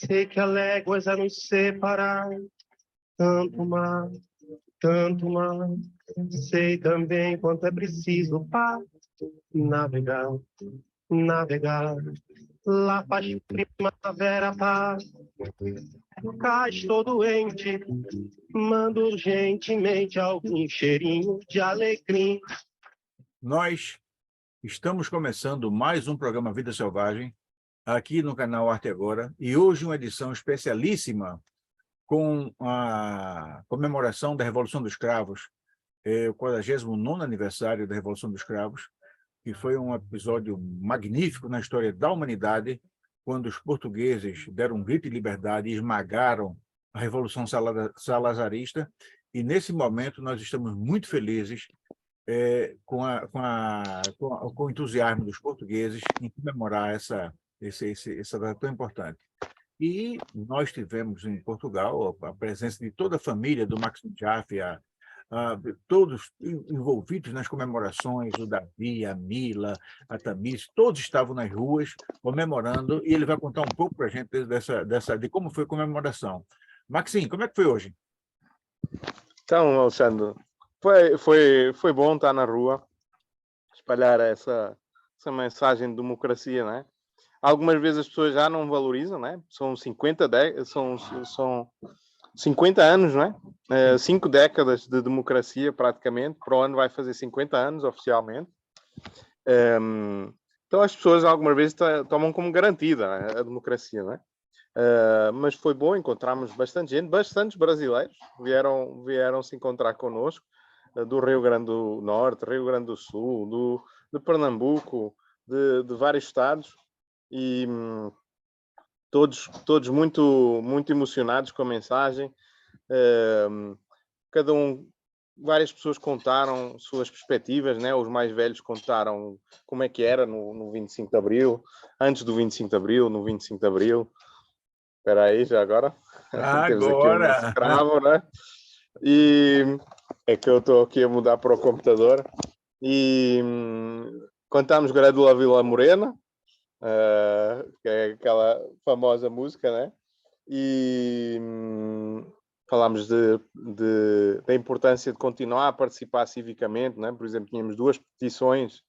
Sei que há léguas a nos separar, tanto mar. Sei também quanto é preciso para navegar, navegar. Lá faz primavera, paz. Cá estou doente, mando urgentemente algum cheirinho de alecrim. Nós estamos começando mais um programa Vida Selvagem, aqui no canal Arte Agora, e hoje uma edição especialíssima com a comemoração da Revolução dos Cravos, o 49º aniversário da Revolução dos Cravos, que foi um episódio magnífico na história da humanidade, quando os portugueses deram um grito de liberdade e esmagaram a Revolução Salazarista, e nesse momento nós estamos muito felizes com o entusiasmo dos portugueses em comemorar essa data tão importante. E nós tivemos em Portugal a presença de toda a família do Maxime Jaffe, todos envolvidos nas comemorações, o Davi, a Mila, a Tamis, todos estavam nas ruas comemorando, e ele vai contar um pouco para a gente de como foi a comemoração. Maxime, como é que foi hoje? Então, Alexandre, foi bom estar na rua, espalhar essa mensagem de democracia, né? Algumas vezes as pessoas já não valorizam, né? São 50 anos, né? 5 décadas de democracia, praticamente. Para o ano vai fazer 50 anos, oficialmente. Então as pessoas algumas vezes tomam como garantida, né, a democracia, né? Mas foi bom, encontramos bastante gente, bastantes brasileiros vieram se encontrar connosco, do Rio Grande do Norte, Rio Grande do Sul, de Pernambuco, de vários estados, e todos muito, muito emocionados com a mensagem. Várias pessoas contaram suas perspectivas, né? Os mais velhos contaram como é que era no 25 de Abril, antes do 25 de Abril, no 25 de Abril. Espera aí, já agora. Temos aqui um escravo, né? E é que eu estou aqui a mudar para o computador. E cantamos Gradula Vila Morena, que é aquela famosa música, né? E falámos da importância de continuar a participar civicamente, né? Por exemplo, tínhamos 2 petições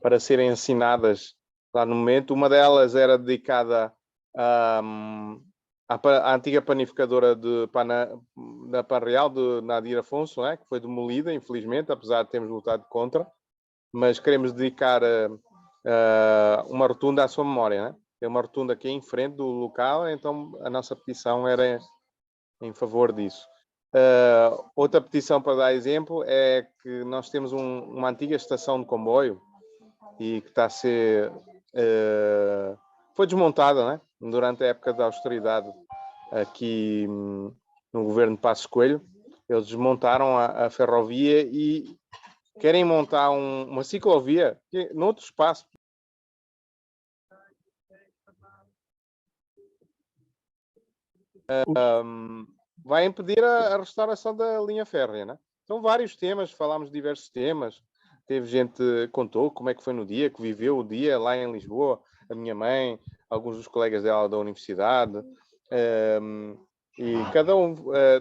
para serem assinadas lá no momento. Uma delas era dedicada à antiga panificadora da Panreal, de Nadir Afonso, né? Que foi demolida, infelizmente, apesar de termos lutado contra. Mas queremos dedicar uma rotunda à sua memória, né? Tem uma rotunda aqui em frente do local, então a nossa petição era em favor disso. Outra petição, para dar exemplo, é que nós temos uma antiga estação de comboio e que está a ser... foi desmontada, né? Durante a época da austeridade aqui no governo de Passos Coelho. Eles desmontaram a ferrovia e querem montar uma ciclovia noutro espaço. Vai impedir a restauração da linha férrea, né? São vários temas, falámos de diversos temas. Teve gente que contou como é que foi no dia, que viveu o dia lá em Lisboa, a minha mãe, alguns dos colegas dela da universidade, e cada um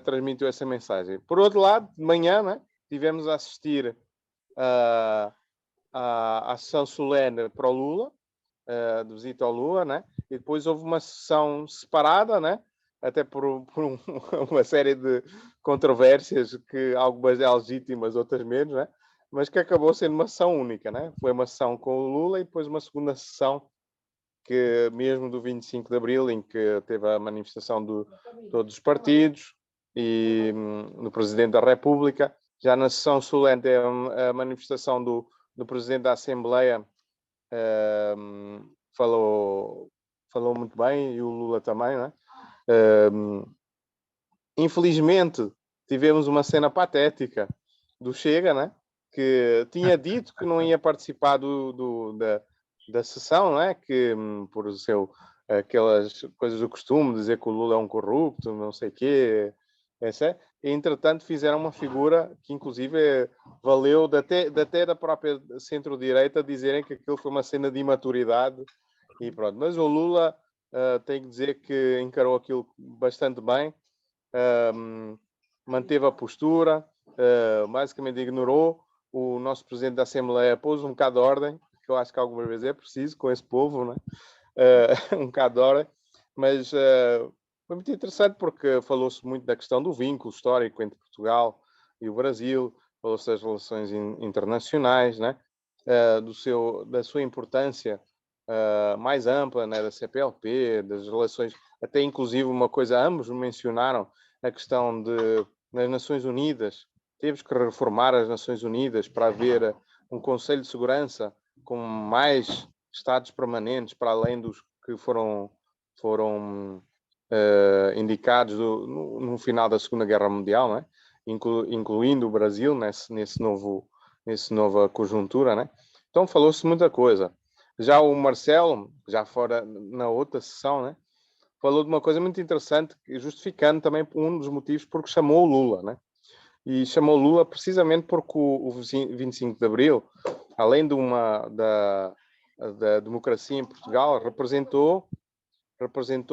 transmitiu essa mensagem. Por outro lado, de manhã, né, tivemos a assistir à sessão solene para o Lula, de visita ao Lula, né? E depois houve uma sessão separada, né? Até por uma série de controvérsias, que algumas delas legítimas, outras menos, né? Mas que acabou sendo uma sessão única, né? Foi uma sessão com o Lula e depois uma segunda sessão, que mesmo do 25 de Abril, em que teve a manifestação de todos os partidos e do Presidente da República. Já na sessão solene teve a manifestação do Presidente da Assembleia, falou muito bem, e o Lula também, né? Infelizmente tivemos uma cena patética do Chega, né? Que tinha dito que não ia participar da sessão, né? Que por aquelas coisas do costume, dizer que o Lula é um corrupto, não sei o quê, etc. E, entretanto, fizeram uma figura que, inclusive, valeu até da própria centro-direita dizerem que aquilo foi uma cena de imaturidade e pronto. Mas o Lula tenho que dizer que encarou aquilo bastante bem, manteve a postura, basicamente ignorou. O nosso presidente da Assembleia pôs um bocado de ordem, que eu acho que algumas vezes é preciso com esse povo, né? Um bocado de ordem, mas foi muito interessante porque falou-se muito da questão do vínculo histórico entre Portugal e o Brasil, falou-se das relações internacionais, né? Da sua importância mais ampla, né? Da CPLP, das relações, até inclusive uma coisa, ambos mencionaram a questão das Nações Unidas. Temos que reformar as Nações Unidas para haver um Conselho de Segurança com mais Estados permanentes, para além dos que foram indicados no final da Segunda Guerra Mundial, né? Incluindo o Brasil nessa nova conjuntura, né? Então falou-se muita coisa. Já o Marcelo, já fora na outra sessão, né? Falou de uma coisa muito interessante, justificando também um dos motivos porque chamou o Lula, né? E chamou Lula precisamente porque o 25 de Abril, além da democracia em Portugal, representou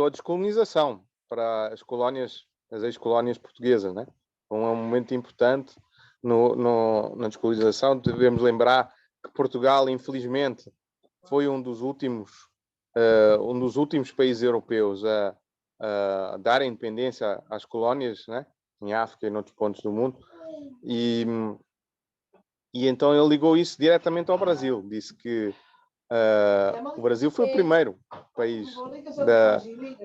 a descolonização para as ex-colónias portuguesas, né? Então é um momento importante na descolonização. Devemos lembrar que Portugal, infelizmente, foi um dos últimos países europeus a dar a independência às colónias, né? Em África e em outros pontos do mundo, e então ele ligou isso diretamente ao Brasil. Disse que o Brasil foi o primeiro país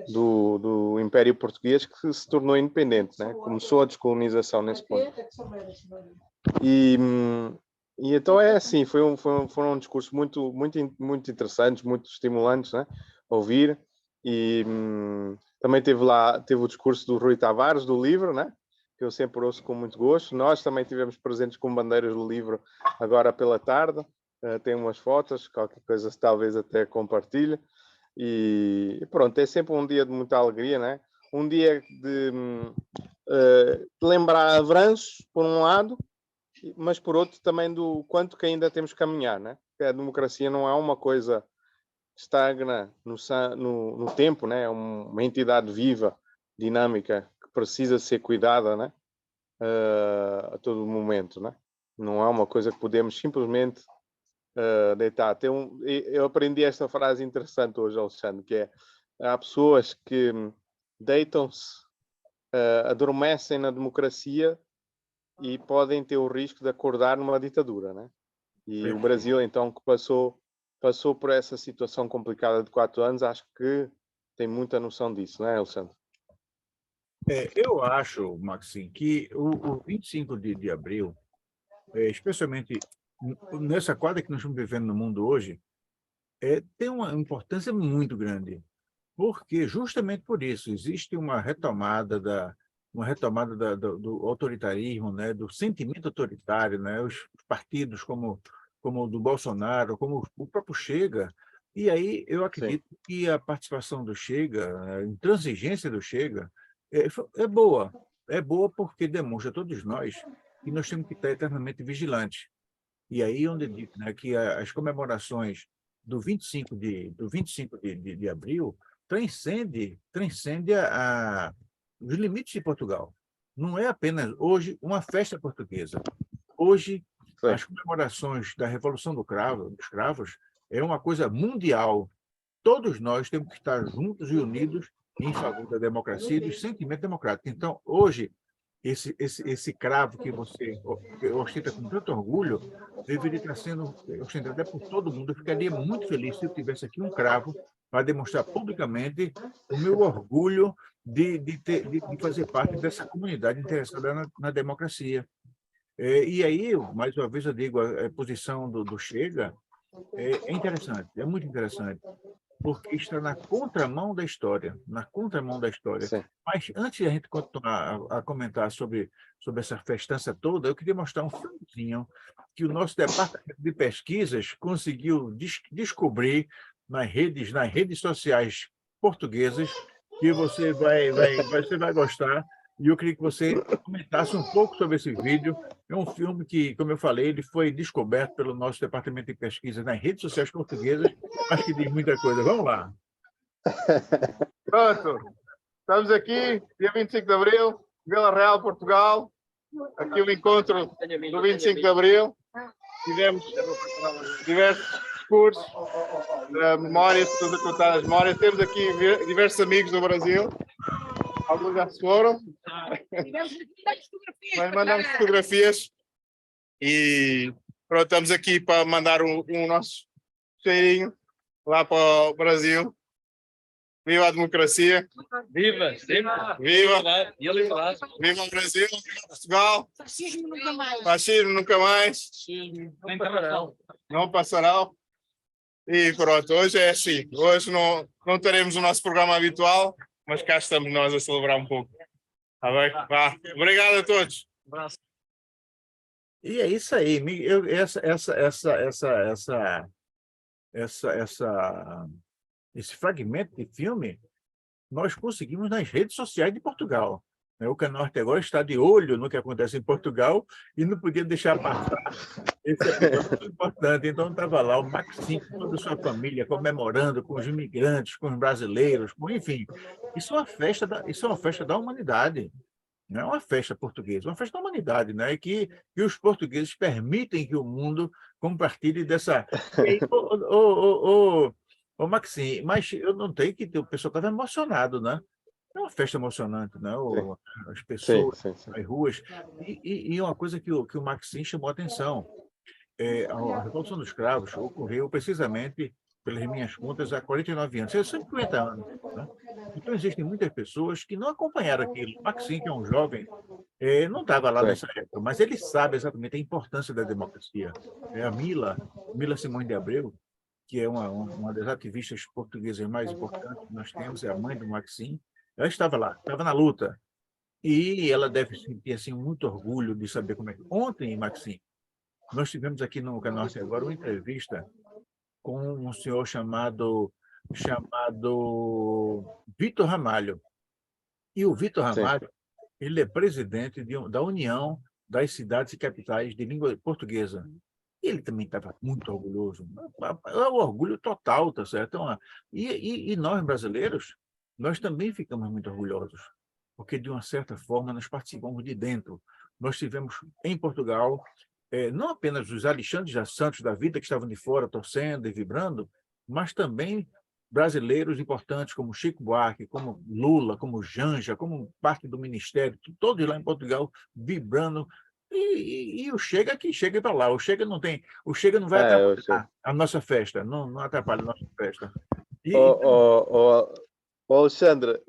do Império Português que se tornou independente, né? Começou a descolonização nesse ponto. E então é assim, foram um discurso muito interessantes, muito estimulantes, né? Ouvir. E também teve o discurso do Rui Tavares, do livro, né? Que eu sempre ouço com muito gosto. Nós também tivemos presentes com bandeiras do livro agora pela tarde. Tem umas fotos, qualquer coisa talvez até compartilhe. E pronto, é sempre um dia de muita alegria, né? Um dia de lembrar avanços, por um lado, mas por outro também do quanto que ainda temos que caminhar, né? Porque a democracia não é uma coisa que estagna no tempo, né? É uma entidade viva, dinâmica, que precisa ser cuidada, né? A todo momento, né? Não é uma coisa que podemos simplesmente deitar. Eu aprendi esta frase interessante hoje, Alexandre, que é: há pessoas que deitam-se, adormecem na democracia e podem ter o risco de acordar numa ditadura, né? E o Brasil, então, que passou por essa situação complicada de 4 anos, acho que tem muita noção disso, não é, Alexandre? Eu acho, Maxim, que o 25 de abril, especialmente nessa quadra que nós estamos vivendo no mundo hoje, tem uma importância muito grande, porque justamente por isso existe uma retomada do autoritarismo, né, do sentimento autoritário, né, os partidos como o do Bolsonaro, como o próprio Chega. E aí eu acredito que a participação do Chega, a intransigência do Chega, é boa porque demonstra a todos nós que nós temos que estar eternamente vigilantes. E aí onde eu digo, né, que as comemorações do 25 de abril transcende os limites de Portugal. Não é apenas hoje uma festa portuguesa. Hoje, as comemorações da Revolução dos Cravos é uma coisa mundial. Todos nós temos que estar juntos e unidos em favor da democracia e do sentimento democrático. Então, hoje, esse cravo que você ostenta com tanto orgulho deveria estar sendo ostentado até por todo mundo. Eu ficaria muito feliz se eu tivesse aqui um cravo para demonstrar publicamente o meu orgulho de fazer parte dessa comunidade interessada na democracia. E aí, mais uma vez, eu digo, a posição do Chega é interessante, é muito interessante, porque está na contramão da história, na contramão da história. Sim. Mas antes de a gente continuar a comentar sobre essa festança toda, eu queria mostrar um filmezinho que o nosso departamento de pesquisas conseguiu descobrir nas redes sociais portuguesas, que você vai gostar. E eu queria que você comentasse um pouco sobre esse vídeo. É um filme que, como eu falei, ele foi descoberto pelo nosso departamento de pesquisa nas redes sociais portuguesas, mas que diz muita coisa. Vamos lá. Pronto. Estamos aqui, dia 25 de Abril, Vila Real, Portugal. Aqui o encontro do 25 de Abril. Tivemos diversos discursos, memórias, pessoas a contar as memórias. Temos aqui diversos amigos do Brasil. Alguns já se foram. Mas mandamos fotografias. E pronto, estamos aqui para mandar um nosso cheirinho lá para o Brasil. Viva a democracia! Viva! Sempre! Viva! E a liberdade! Viva o Brasil! Viva Portugal! Fascismo nunca mais! Fascismo nunca mais! Fascismo nem passarão! Não passarão! E pronto, hoje é assim. Hoje não teremos o nosso programa habitual, mas cá estamos nós a celebrar um pouco. Tá bem? Vá. Obrigado a todos! Um abraço! E é isso aí. Esse fragmento de filme nós conseguimos nas redes sociais de Portugal. O Canal Arte Agora está de olho no que acontece em Portugal e não podia deixar passar esse episódio importante. Então estava lá o Maxim, com toda a sua família, comemorando com os imigrantes, com os brasileiros, enfim. Isso é uma festa da humanidade. Não é uma festa portuguesa, é uma festa da humanidade, né? Que os portugueses permitem que o mundo compartilhe dessa... Ô, Maxim, mas eu notei que o pessoal estava emocionado, né? É uma festa emocionante, né? As pessoas Sim. nas ruas. E uma coisa que o Maxim chamou a atenção, a Revolução dos Cravos ocorreu precisamente, pelas minhas contas, há 49 anos, 150 anos. Né? Então, existem muitas pessoas que não acompanharam aquilo. O Maxim, que é um jovem, não estava lá nessa época, mas ele sabe exatamente a importância da democracia. A Mila Simões de Abreu, que é uma das ativistas portuguesas mais importantes que nós temos, é a mãe do Maxim, ela estava lá, estava na luta. E ela deve sentir assim, muito orgulho de saber como é que... Ontem, Maxim, nós tivemos aqui no Canal Arte Agora uma entrevista com um senhor chamado Vitor Ramalho. E o Vitor Ramalho, ele é presidente da União das Cidades e Capitais de Língua Portuguesa. E ele também estava muito orgulhoso. É o orgulho total, tá certo? E nós, brasileiros, nós também ficamos muito orgulhosos, porque, de uma certa forma, nós participamos de dentro. Nós tivemos, em Portugal, não apenas os Alexandres Santos da vida, que estavam de fora, torcendo e vibrando, mas também brasileiros importantes, como Chico Buarque, como Lula, como Janja, como parte do Ministério, todos lá em Portugal, vibrando. E o Chega que chega para lá. O Chega não vai atrapalhar a nossa festa, não atrapalha a nossa festa. Alexandre,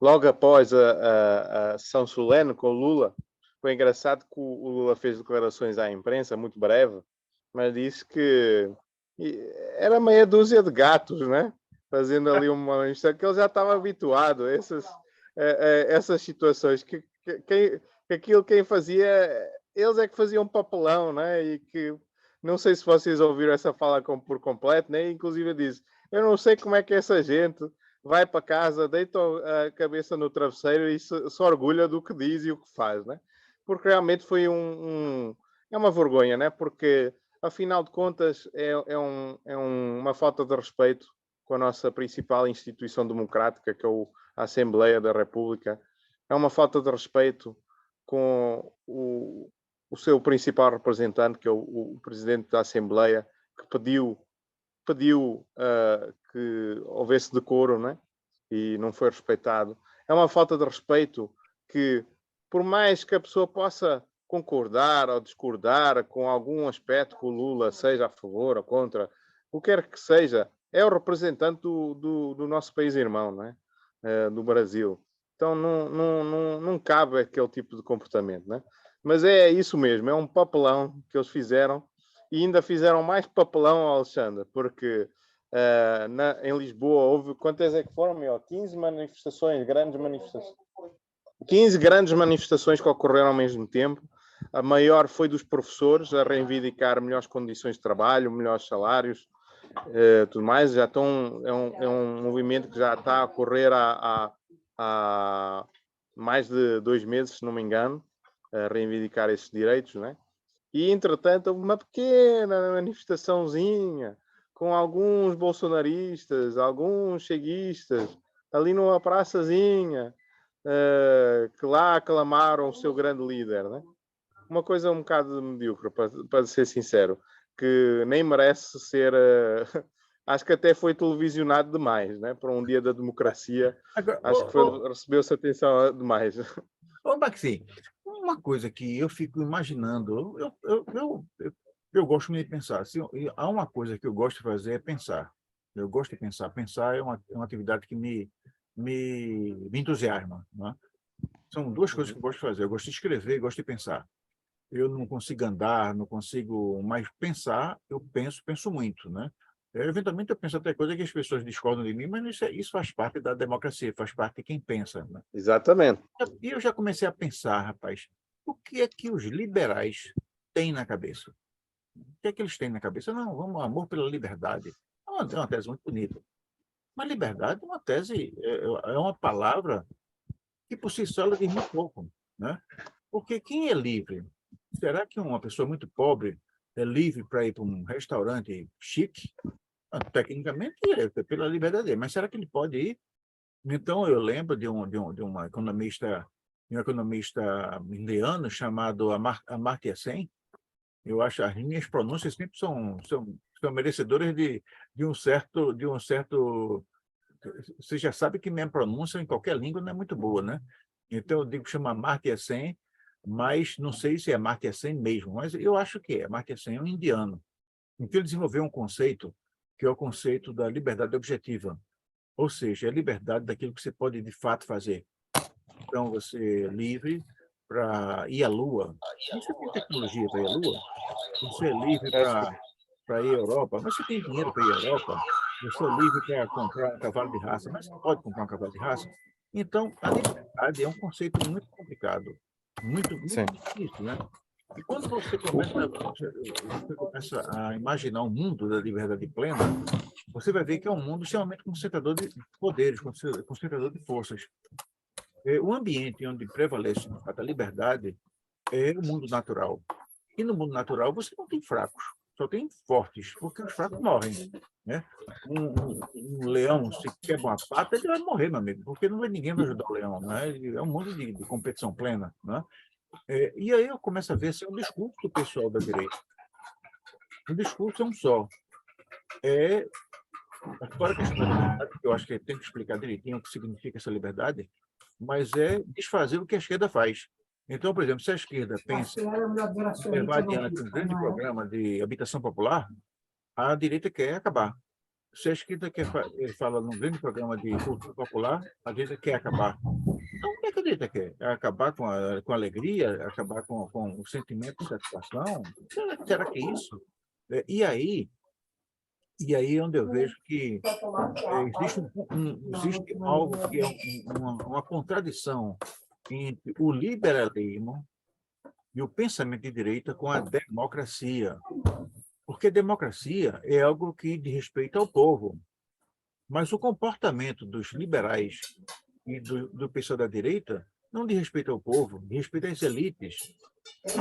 logo após a sessão solene com o Lula, foi engraçado que o Lula fez declarações à imprensa, muito breve, mas disse que era meia dúzia de gatos, né? Fazendo ali uma manifestação, que ele já estava habituado a essas situações, que aquilo quem fazia, eles é que faziam um papelão, né? E que, não sei se vocês ouviram essa fala por completo, né? Inclusive disse, eu não sei como é que essa gente vai para casa, deita a cabeça no travesseiro e se orgulha do que diz e o que faz, né? Porque realmente foi é uma vergonha, né? Porque, afinal de contas, é uma falta de respeito com a nossa principal instituição democrática, que é a Assembleia da República. É uma falta de respeito com o seu principal representante, que é o Presidente da Assembleia, que pediu que houvesse decoro, né? E não foi respeitado. É uma falta de respeito que, por mais que a pessoa possa concordar ou discordar com algum aspecto que o Lula seja a favor ou contra, o que quer que seja, é o representante do nosso país irmão, né? Do Brasil. Então não cabe aquele tipo de comportamento, né? Mas é isso mesmo, é um papelão que eles fizeram, e ainda fizeram mais papelão, Alexandre, porque em Lisboa houve, quantas é que foram, 15 manifestações, grandes manifestações. 15 grandes manifestações que ocorreram ao mesmo tempo. A maior foi dos professores, a reivindicar melhores condições de trabalho, melhores salários, tudo mais. Já é um movimento que já está a ocorrer há mais de 2 meses, se não me engano, a reivindicar esses direitos, né? E, entretanto, houve uma pequena manifestaçãozinha com alguns bolsonaristas, alguns cheguistas, ali numa praçazinha, que lá aclamaram o seu grande líder, né? Uma coisa um bocado medíocre, para ser sincero, que nem merece ser... acho que até foi televisionado demais, né? Para um dia da democracia. Agora, Acho que recebeu-se atenção demais. Maxi, uma coisa que eu fico imaginando, eu gosto muito de pensar. Há uma coisa que eu gosto de fazer é pensar. Eu gosto de pensar. Pensar é uma atividade que me entusiasma, né? São duas coisas que eu gosto de fazer. Eu gosto de escrever e gosto de pensar. Eu não consigo andar, não consigo mais pensar, eu penso muito, né? Eventualmente eu penso até coisa que as pessoas discordam de mim, mas isso faz parte da democracia, faz parte de quem pensa, né? Exatamente. E eu já comecei a pensar, rapaz, o que é que os liberais têm na cabeça? O que é que eles têm na cabeça? Não, vamos, amor pela liberdade. É uma tese muito bonita. Mas liberdade é uma tese, é uma palavra que por si só ela diz muito pouco, né? Porque quem é livre? Será que uma pessoa muito pobre é livre para ir para um restaurante chique? Tecnicamente, é pela liberdade dele, mas será que ele pode ir? Então, eu lembro de um economista indiano chamado Amartya Sen. Eu acho as minhas pronúncias sempre são merecedoras de um certo. Você já sabe que minha pronúncia em qualquer língua não é muito boa, né? Então, eu digo que chama Amartya Sen, mas não sei se é Amartya Sen mesmo, mas eu acho que é. Amartya Sen é um indiano. Então, ele desenvolveu um conceito que é o conceito da liberdade objetiva, ou seja, a liberdade daquilo que você pode de fato fazer. Então, você é livre para ir à Lua. Você tem tecnologia para ir à Lua? Você é livre para ir à Europa, mas você tem dinheiro para ir à Europa? Você é livre para comprar um cavalo de raça, mas você pode comprar um cavalo de raça? Então, a liberdade é um conceito muito complicado, muito Sim. difícil, né? E quando você começa a imaginar um mundo da liberdade plena, você vai ver que é um mundo extremamente concentrador de poderes, concentrador de forças. O ambiente onde prevalece, de fato, a liberdade é o mundo natural. E no mundo natural você não tem fracos, só tem fortes, porque os fracos morrem, né? Um leão, se quebra uma pata, ele vai morrer, meu amigo, porque ninguém vai ajudar o leão, né? É um mundo de competição plena, né? E aí eu começo a ver assim, um discurso do pessoal da direita. O discurso é um só. Agora, a questão da liberdade, que eu acho que tem que explicar direitinho o que significa essa liberdade, mas é desfazer o que a esquerda faz. Então, por exemplo, se a esquerda pensa em levar adiante um grande programa de habitação popular, a direita quer acabar. Se a esquerda fala num grande programa de cultura popular, a direita quer acabar. Então, o que a direita quer? É acabar com a alegria, acabar com o sentimento de satisfação? Será que é isso? E aí é onde eu vejo que existe algo que é uma contradição entre o liberalismo e o pensamento de direita com a democracia. Porque democracia é algo que diz respeito ao povo. Mas o comportamento dos liberais e do pessoal da direita não diz respeito ao povo, diz respeito às elites. E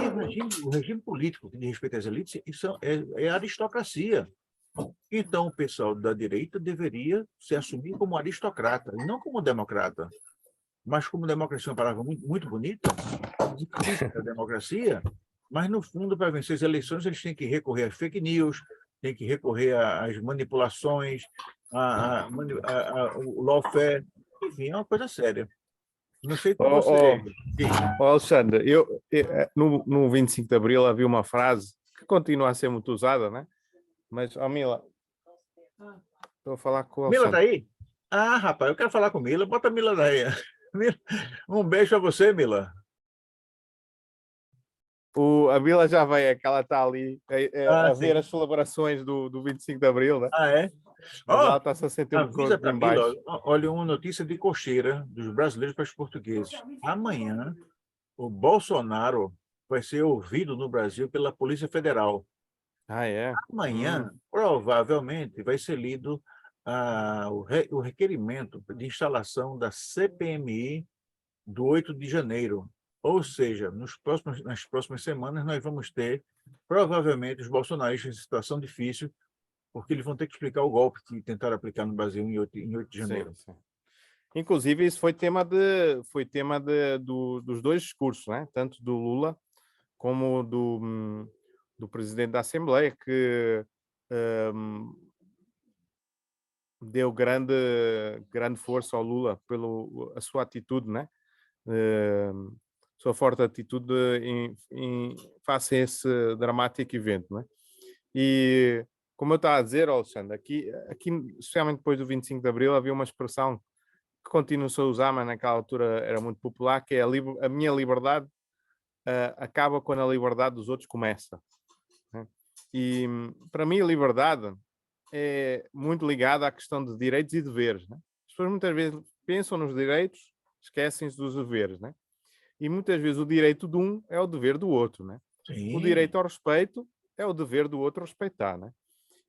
o regime político que diz respeito às elites isso é a aristocracia. Então, o pessoal da direita deveria se assumir como aristocrata, e não como democrata. Mas como democracia é uma palavra muito, muito bonita, a democracia, mas, no fundo, para vencer as eleições, eles têm que recorrer às fake news, têm que recorrer às manipulações, o lawfare, enfim, é uma coisa séria. Não sei como você... Alexandre, no 25 de Abril havia uma frase que continua a ser muito usada, né? Mas, Mila, estou a falar com o Mila está Alexandre. aí? Ah, rapaz, eu quero falar com Mila. Bota a Mila daí. Um beijo a você, Mila. A Mila já veio, é que ela está ali a ver Sim. as celebrações do 25 de Abril, né? É? Mas ela Ó, está-se a sentir um avisa pouco para em Mila, baixo. olha uma notícia de cocheira dos brasileiros para os portugueses. Amanhã, o Bolsonaro vai ser ouvido no Brasil pela Polícia Federal. Ah, é? Amanhã, provavelmente, vai ser lido o requerimento de instalação da CPMI do 8 de janeiro. Ou seja, nas próximas semanas, nós vamos ter, provavelmente, os bolsonaristas em situação difícil, porque eles vão ter que explicar o golpe que tentaram aplicar no Brasil em 8 de janeiro. Sim, sim. Inclusive, isso foi tema dos dois discursos, né? Tanto do Lula como do presidente da Assembleia, que deu grande força ao Lula pela sua atitude, né? Sua forte atitude face a esse dramático evento, né? E, como eu estava a dizer, Alexandre, aqui, especialmente depois do 25 de Abril, havia uma expressão que continua-se a usar, mas naquela altura era muito popular, que é a minha liberdade acaba quando a liberdade dos outros começa, né? E, para mim, a liberdade é muito ligada à questão de direitos e deveres, né? As pessoas muitas vezes pensam nos direitos, esquecem-se dos deveres, né? E muitas vezes o direito de um é o dever do outro, né? O direito ao respeito é o dever do outro respeitar, né?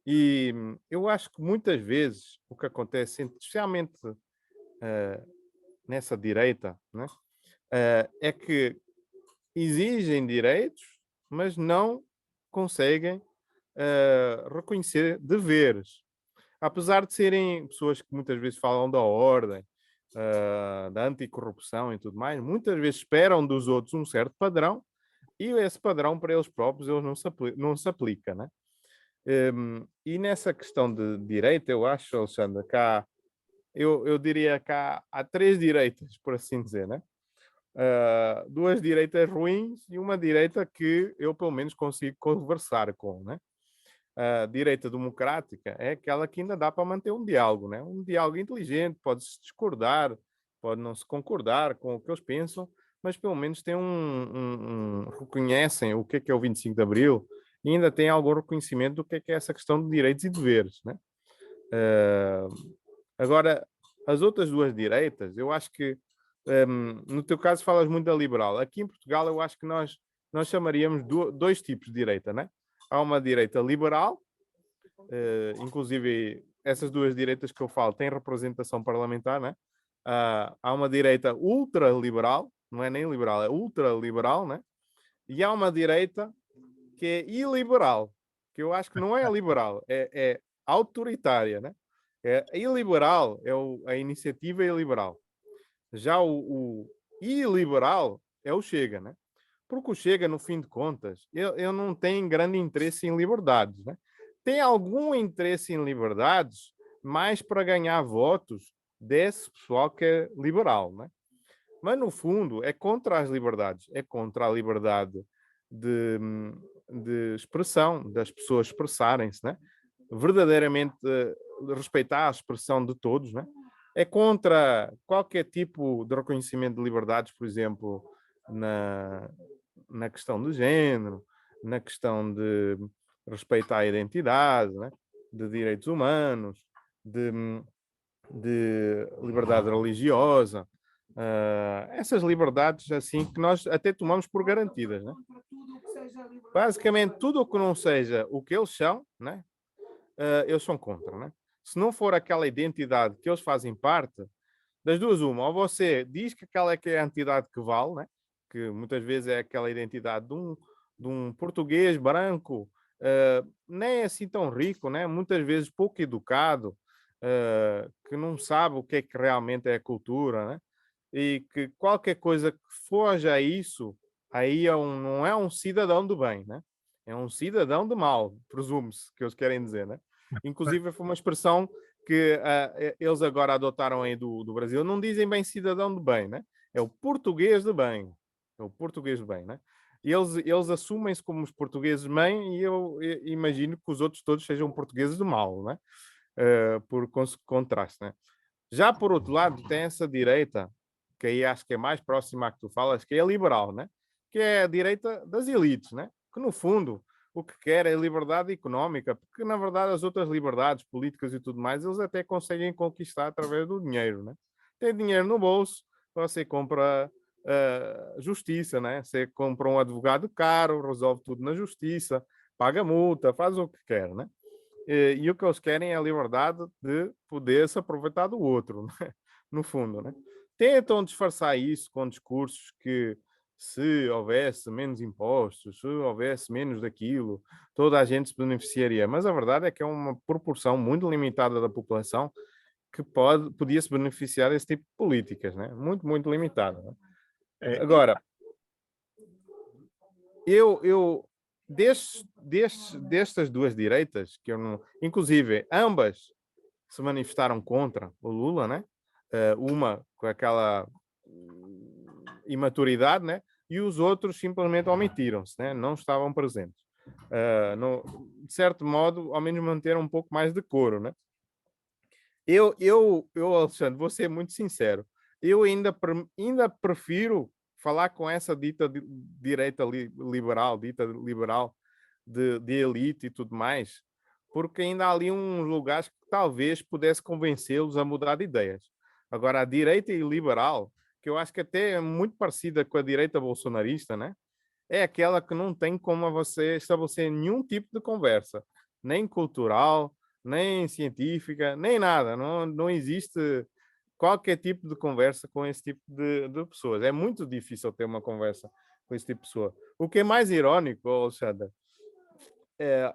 E eu acho que muitas vezes o que acontece, especialmente nessa direita, né? É que exigem direitos, mas não conseguem reconhecer deveres. Apesar de serem pessoas que muitas vezes falam da ordem, da anticorrupção e tudo mais, muitas vezes esperam dos outros um certo padrão e esse padrão para eles próprios não se aplica, né? E nessa questão de direita, eu acho, Alexandre, eu diria que há três direitas, por assim dizer, né? Duas direitas ruins e uma direita que eu, pelo menos, consigo conversar com, né? A direita democrática é aquela que ainda dá para manter um diálogo, né? Um diálogo inteligente, pode-se discordar, pode não se concordar com o que eles pensam, mas pelo menos tem reconhecem o que é o 25 de Abril e ainda tem algum reconhecimento do que é essa questão de direitos e deveres, né? Agora, as outras duas direitas, eu acho que no teu caso falas muito da liberal. Aqui em Portugal eu acho que nós chamaríamos dois tipos de direita, né? Há uma direita liberal, inclusive essas duas direitas que eu falo têm representação parlamentar, né? Há uma direita ultraliberal, não é nem liberal, é ultraliberal, né? E há uma direita que é iliberal, que eu acho que não é liberal, é autoritária, né? É iliberal, a iniciativa é iliberal. Já o iliberal é o Chega, né? Porque o Chega, no fim de contas, ele não tem grande interesse em liberdades, né? Tem algum interesse em liberdades, mais para ganhar votos desse pessoal que é liberal, né? Mas, no fundo, é contra as liberdades, é contra a liberdade de expressão, das pessoas expressarem-se, né? Verdadeiramente respeitar a expressão de todos, né? É contra qualquer tipo de reconhecimento de liberdades, por exemplo, na questão do género, na questão de respeitar a identidade, né? De direitos humanos, de liberdade religiosa, essas liberdades assim que nós até tomamos por garantidas, né? Basicamente tudo o que não seja o que eles são, né? Eles são contra, né? Se não for aquela identidade que eles fazem parte, das duas uma, ou você diz que aquela é que é a entidade que vale, né? Que muitas vezes é aquela identidade de um português branco, nem assim tão rico, né? Muitas vezes pouco educado, que não sabe o que é que realmente é a cultura, né? E que qualquer coisa que foge a isso, aí não é um cidadão do bem, né? É um cidadão de mal, presume-se que eles querem dizer, né? Inclusive foi uma expressão que eles agora adotaram aí do Brasil, não dizem bem cidadão de bem, né? É o português de bem. É o português de bem, né? E eles assumem-se como os portugueses de bem e eu imagino que os outros todos sejam portugueses de mal, né? Por contraste, né? Já por outro lado, tem essa direita, que aí acho que é mais próxima à que tu falas, que é a liberal, né? Que é a direita das elites, né? Que no fundo o que quer é liberdade económica, porque na verdade as outras liberdades políticas e tudo mais, eles até conseguem conquistar através do dinheiro, né? Tem dinheiro no bolso, você compra justiça, né? Você compra um advogado caro, resolve tudo na justiça, paga multa, faz o que quer, né? E o que eles querem é a liberdade de poder se aproveitar do outro, né? No fundo, né? Tentam disfarçar isso com discursos que se houvesse menos impostos, se houvesse menos daquilo, toda a gente se beneficiaria. Mas a verdade é que é uma proporção muito limitada da população que podia se beneficiar desse tipo de políticas, né? Muito, muito limitada. Né? É, Agora, destas duas direitas, que eu não, inclusive ambas se manifestaram contra o Lula, né? Uma com aquela imaturidade, né? E os outros simplesmente omitiram-se, né? Não estavam presentes. De certo modo, ao menos manteram um pouco mais de decoro, né? Alexandre, vou ser muito sincero. Eu ainda prefiro falar com essa dita direita liberal, dita liberal de elite e tudo mais, porque ainda há ali uns lugares que talvez pudesse convencê-los a mudar de ideias. Agora, a direita e liberal, que eu acho que até é muito parecida com a direita bolsonarista, né? É aquela que não tem como você estabelecer nenhum tipo de conversa, nem cultural, nem científica, nem nada. Não existe qualquer tipo de conversa com esse tipo de pessoas. É muito difícil ter uma conversa com esse tipo de pessoa. O que é mais irónico, Alexandre,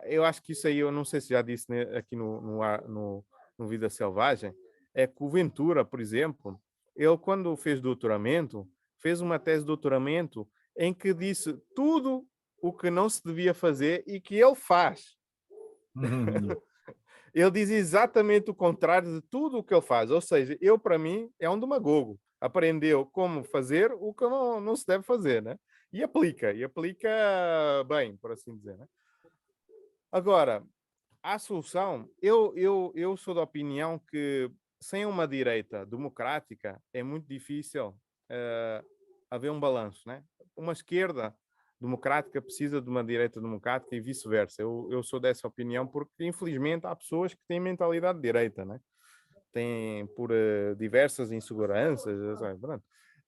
eu acho que isso aí, eu não sei se já disse aqui no Vida Selvagem, é que o Ventura, por exemplo, ele quando fez doutoramento, fez uma tese de doutoramento em que disse tudo o que não se devia fazer e que ele faz. Ele diz exatamente o contrário de tudo o que ele faz. Ou seja, para mim, é um demagogo. Aprendeu como fazer o que não se deve fazer, né? E aplica bem, por assim dizer, né? Agora, a solução, eu sou da opinião que sem uma direita democrática é muito difícil haver um balanço, né? Uma esquerda democrática precisa de uma direita democrática e vice-versa. Eu sou dessa opinião porque, infelizmente, há pessoas que têm mentalidade de direita, né? Têm por diversas inseguranças, sabe? Pronto.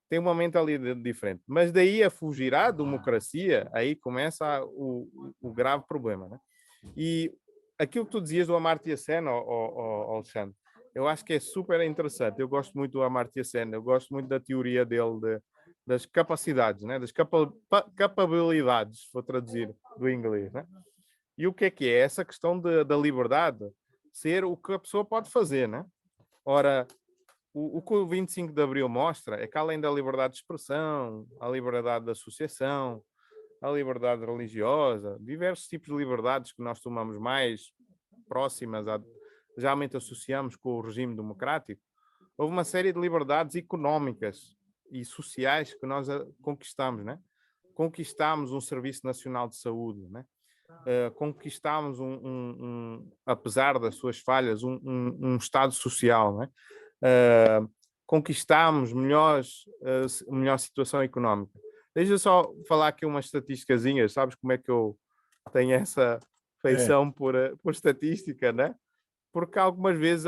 Tem uma mentalidade diferente. Mas daí a fugir à democracia, aí começa o grave problema, né? E aquilo que tu dizias do Amartya Sen, Alexandre, eu acho que é super interessante. Eu gosto muito do Amartya Sen, eu gosto muito da teoria dele das capacidades, né? Das capabilidades, vou traduzir do inglês. Né? E o que é? Essa questão da liberdade ser o que a pessoa pode fazer. Né? Ora, o que o 25 de Abril mostra é que além da liberdade de expressão, a liberdade de associação, a liberdade religiosa, diversos tipos de liberdades que nós tomamos mais próximas, geralmente associamos com o regime democrático, houve uma série de liberdades económicas e sociais que nós conquistamos, né? Conquistámos um Serviço Nacional de Saúde, né? Conquistámos, apesar das suas falhas, um Estado social, né? Conquistámos melhor situação económica. Deixa eu só falar aqui umas estatísticazinhas, sabes como é que eu tenho essa feição por estatística, né? Porque algumas vezes,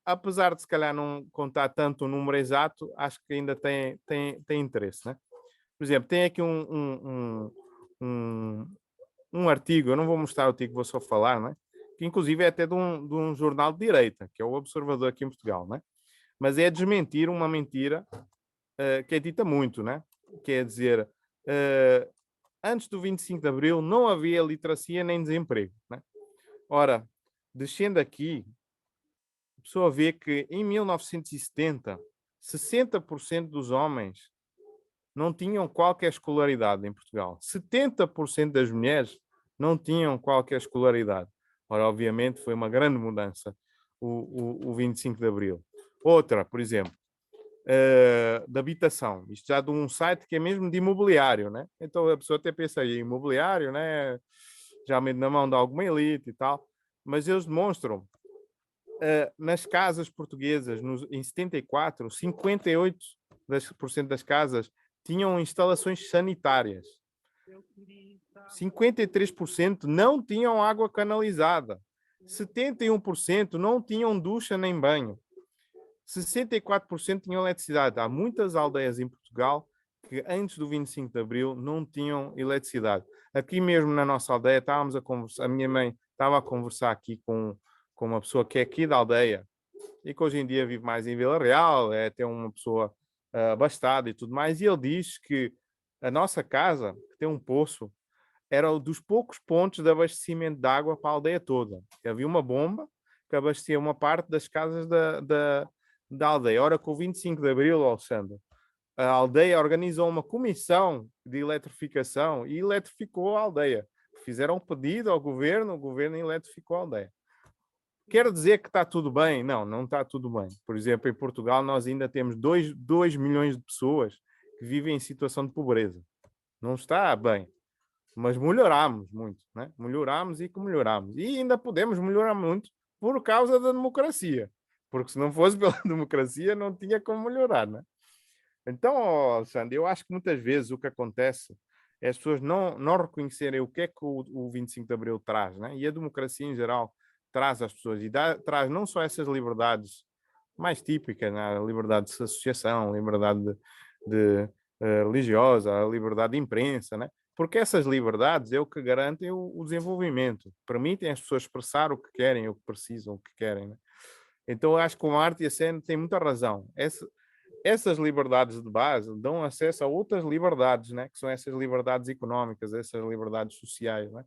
apesar de se calhar não contar tanto o número exato, acho que ainda tem interesse, né? Por exemplo, tem aqui um artigo, eu não vou mostrar o artigo, vou só falar, né? Que inclusive é até de um jornal de direita, que é o Observador aqui em Portugal, né? Mas é desmentir uma mentira que é dita muito, né? Quer dizer, antes do 25 de Abril não havia literacia nem desemprego, né? Ora, descendo aqui, a pessoa vê que em 1970, 60% dos homens não tinham qualquer escolaridade em Portugal. 70% das mulheres não tinham qualquer escolaridade. Ora, obviamente, foi uma grande mudança o 25 de Abril. Outra, por exemplo, de habitação. Isto já de um site que é mesmo de imobiliário, né? Então a pessoa até pensa em imobiliário, né? Geralmente na mão de alguma elite e tal, mas eles demonstram nas casas portuguesas, em 74, 58% das casas tinham instalações sanitárias. 53% não tinham água canalizada. 71% não tinham ducha nem banho. 64% tinham eletricidade. Há muitas aldeias em Portugal que antes do 25 de Abril não tinham eletricidade. Aqui mesmo na nossa aldeia estávamos a conversar, a minha mãe estava a conversar aqui com uma pessoa que é aqui da aldeia e que hoje em dia vive mais em Vila Real, é até uma pessoa abastada e tudo mais, e ele diz que A nossa casa, que tem um poço, era um dos poucos pontos de abastecimento de água para a aldeia toda. Havia uma bomba que abastecia uma parte das casas da aldeia. Ora, com o 25 de Abril, Alexandre, a aldeia organizou uma comissão de eletrificação e eletrificou a aldeia. Fizeram um pedido ao governo, o governo eletrificou a aldeia. Quer dizer que está tudo bem? Não, não está tudo bem. Por exemplo, em Portugal nós ainda temos 2 milhões de pessoas que vivem em situação de pobreza. Não está bem. Mas melhorámos muito, né? Melhorámos e que melhorámos. E ainda podemos melhorar muito por causa da democracia. Porque se não fosse pela democracia, não tinha como melhorar, né? Então, Alexandre, eu acho que muitas vezes o que acontece é as pessoas não reconhecerem o que é que o 25 de Abril traz, né? E a democracia em geral traz às pessoas. E traz não só essas liberdades mais típicas, né? A liberdade de associação, a liberdade religiosa, a liberdade de imprensa, né? Porque essas liberdades é o que garantem o desenvolvimento, permitem as pessoas expressar o que querem, o que precisam, o que querem, né? Então, eu acho que a arte e a cena têm muita razão. Essas liberdades de base dão acesso a outras liberdades, né? Que são essas liberdades económicas, essas liberdades sociais, né?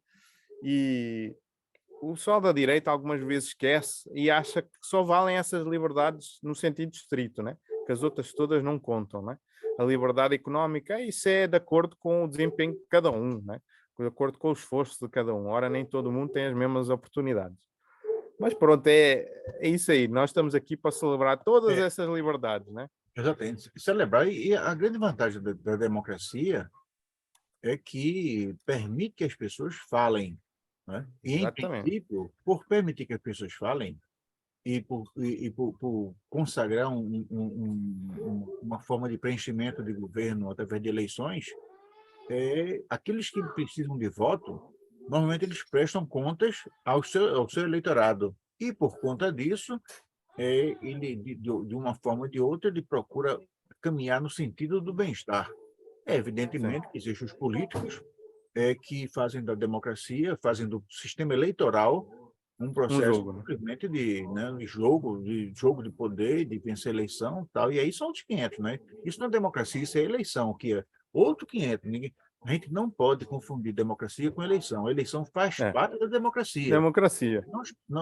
E o pessoal da direita algumas vezes esquece e acha que só valem essas liberdades no sentido estrito, né? Que as outras todas não contam, né? A liberdade económica, isso é de acordo com o desempenho de cada um, né? De acordo com o esforço de cada um. Ora, nem todo mundo tem as mesmas oportunidades. Mas pronto, é isso aí. Nós estamos aqui para celebrar todas essas liberdades, né? Exatamente. Celebrar, e a grande vantagem da democracia é que permite que as pessoas falem, né? E, em Exatamente. princípio, por permitir que as pessoas falem por consagrar uma forma de preenchimento de governo através de eleições, aqueles que precisam de voto, normalmente eles prestam contas ao seu eleitorado. E, por conta disso, ele, de uma forma ou de outra, ele procura caminhar no sentido do bem-estar. É Sim. evidentemente que existem os políticos que fazem da democracia, fazem do sistema eleitoral um Um processo jogo, né? simplesmente de jogo de poder, de vencer eleição, tal. E aí são outros 500, né? Isso não é democracia, isso é eleição, que é outro 500. A gente não pode confundir democracia com eleição. A eleição faz É. parte da democracia, Democracia.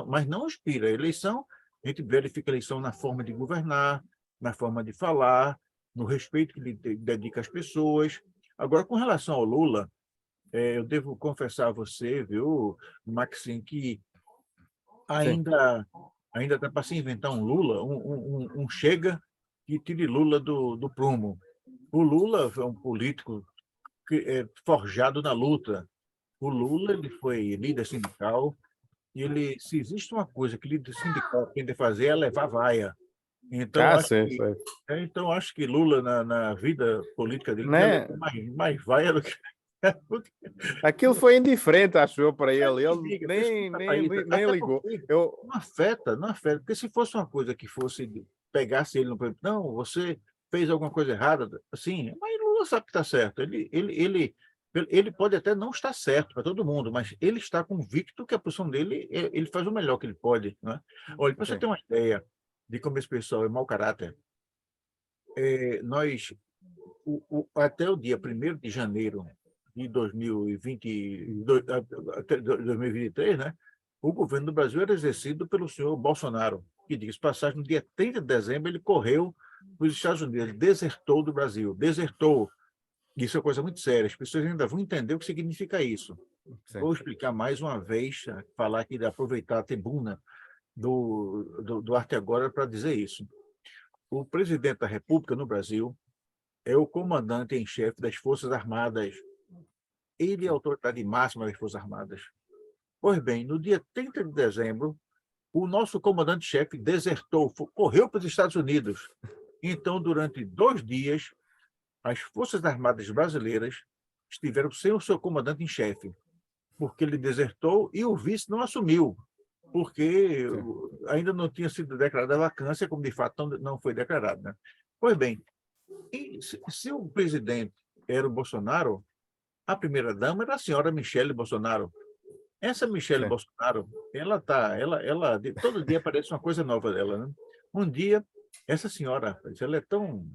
mas não inspira. A eleição, a gente verifica a eleição na forma de governar, na forma de falar, no respeito que ele dedica às pessoas. Agora, com relação ao Lula, eu devo confessar a você, viu, Maxim, que Sim. ainda está para se inventar um Lula, um Chega que tire Lula do prumo. O Lula é um político forjado na luta. O Lula ele foi líder sindical e se existe uma coisa que líder sindical tem de fazer é levar vaia. Então Sim, sim. acho que Lula na vida política dele já Né? levou mais vaia do que Aquilo foi indiferente, acho eu, para ele. me Ele diga, porque nem, escuta para nem, isso, nem até ligou. porque Eu, não afeta, porque se fosse uma coisa que pegasse ele no não, você fez alguma coisa errada, assim, mas Lula sabe que está certo. Ele pode até não estar certo para todo mundo, mas ele está convicto que a posição dele, ele faz o melhor que ele pode, né? Olha, para você sim, ter uma ideia de como esse pessoal é mau caráter, nós, até o dia 1º de janeiro de 2022, até 2023, né? O governo do Brasil era exercido pelo senhor Bolsonaro, que, diz passagem, no dia 30 de dezembro, ele correu para os Estados Unidos, ele desertou do Brasil, desertou. Isso é coisa muito séria, as pessoas ainda vão entender o que significa isso. sim. Vou explicar mais uma vez, falar aqui, aproveitar a tribuna do Arte Agora para dizer isso. O presidente da República no Brasil é o comandante em chefe das Forças Armadas. Ele é a autoridade máxima das Forças Armadas. Pois bem, no dia 30 de dezembro, o nosso comandante-chefe desertou, correu para os Estados Unidos. Então, durante 2 dias, as Forças Armadas brasileiras estiveram sem o seu comandante em chefe, porque ele desertou e o vice não assumiu, porque Sim. ainda não tinha sido declarada a vacância, como de fato não foi declarada, né? Pois bem, se o presidente era o Bolsonaro, a primeira-dama era a senhora Michele Bolsonaro. Essa Michele Sim. Bolsonaro, todo dia aparece uma coisa nova dela, né? Um dia, essa senhora, ela é tão...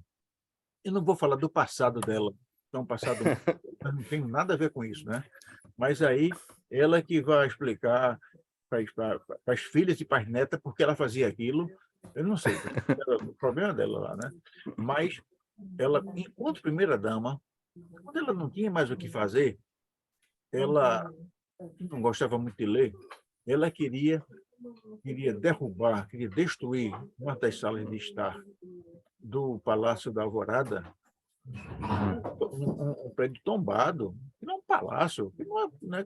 Eu não vou falar do passado dela, Então, passado eu não tem nada a ver com isso, né? Mas aí ela que vai explicar para as filhas e para as netas porque ela fazia aquilo. Eu não sei, era o problema dela lá, né? Mas ela, enquanto primeira-dama, quando ela não tinha mais o que fazer, ela não gostava muito de ler, ela queria derrubar, queria destruir uma das salas de estar do Palácio da Alvorada, um prédio tombado, que não é um palácio, que não é, né?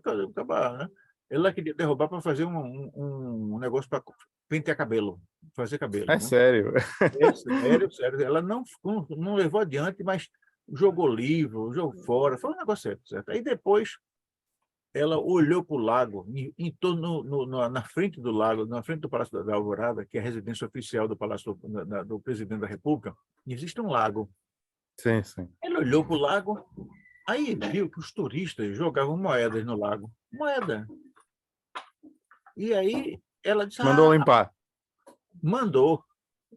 Ela queria derrubar para fazer um negócio para pentear cabelo, fazer cabelo, É né? sério. É sério, sério. Ela não levou adiante, mas jogou livro, jogou fora, foi um negócio certo, certo. Aí depois ela olhou para o lago, em torno, na frente do lago, na frente do Palácio da Alvorada, que é a residência oficial do Palácio do Presidente da República, existe um lago. Sim, sim. Ela olhou para o lago, aí viu que os turistas jogavam moedas no lago. Moeda. E aí ela disse, Mandou limpar. mandou.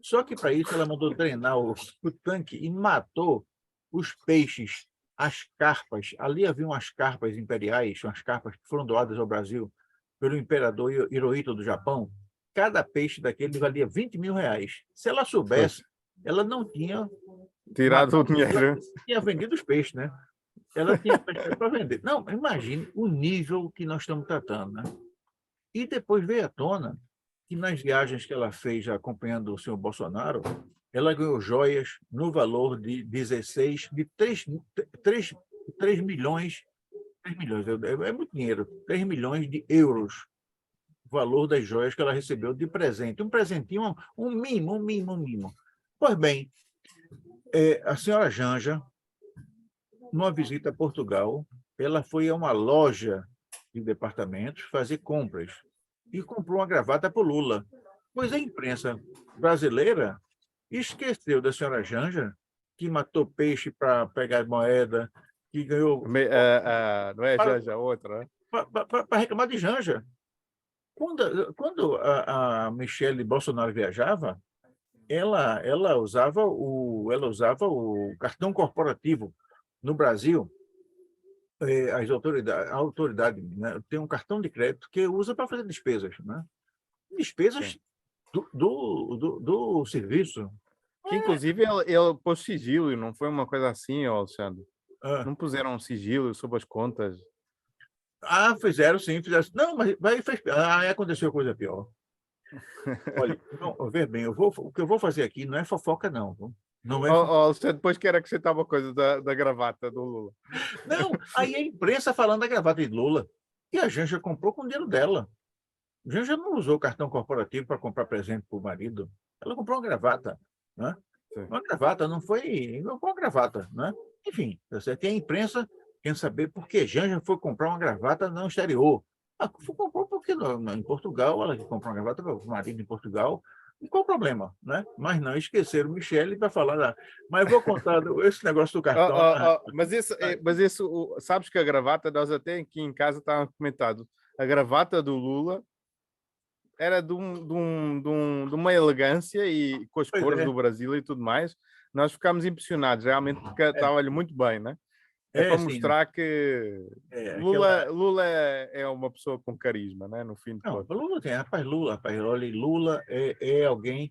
Só que para isso ela mandou drenar o tanque e matou os peixes, as carpas. Ali havia umas carpas imperiais, umas carpas que foram doadas ao Brasil pelo imperador Hirohito do Japão. Cada peixe daquele valia R$ 20.000. Se ela soubesse, ela não tinha Tirado o dinheiro. tinha vendido os peixes, né? Ela tinha peixe para vender. Não, imagine o nível que nós estamos tratando, né? E depois veio à tona que nas viagens que ela fez acompanhando o senhor Bolsonaro, ela ganhou joias no valor de 3 milhões, 3 milhões, é muito dinheiro, 3 milhões de euros, o valor das joias que ela recebeu de presente. Um presentinho, um mimo. Pois bem, a senhora Janja, numa visita a Portugal, ela foi a uma loja de departamentos fazer compras e comprou uma gravata para o Lula. Pois a imprensa brasileira esqueceu da senhora Janja, que matou peixe para pegar moeda, que ganhou... Não é Janja, outra, né? Para reclamar de Janja. Quando a Michelle Bolsonaro viajava, ela usava o cartão corporativo. No Brasil, a autoridade, né, tem um cartão de crédito que usa para fazer despesas, né? Despesas Sim. do serviço. Que inclusive ele pôs sigilo, não foi uma coisa assim, ó, Alexandre. Ah, Não puseram um sigilo sobre as contas. fizeram sim, fizeram. Não, mas aí aconteceu coisa pior. Olha, não, ver bem, o que eu vou fazer aqui não é fofoca, não. Viu? Não é fofoca. Alexandre, depois quero acrescentar uma coisa da gravata do Lula. Não, aí a imprensa falando da gravata de Lula. E a Janja comprou com o dinheiro dela. A Janja não usou o cartão corporativo para comprar presente para o marido. Ela comprou uma gravata, né? Sim. Uma gravata, não foi uma gravata, né? Enfim, você tem a imprensa querendo saber por que Janja foi comprar uma gravata no exterior. Comprou porque em Portugal, ela comprou uma gravata para o marido em Portugal. E qual o problema, né? Mas não esqueceram Michele para falar da... Mas eu vou contar esse negócio do cartão. Mas isso, sabes que a gravata, nós até aqui em casa estávamos comentando, a gravata do Lula era de uma elegância e com as Pois cores é. do Brasil e tudo mais. Nós ficámos impressionados, realmente, porque estava-lhe muito bem, né? É para sim, mostrar que Lula é uma pessoa com carisma, né? No fim de Não, contas. Lula tem, rapaz, olha, Lula é alguém...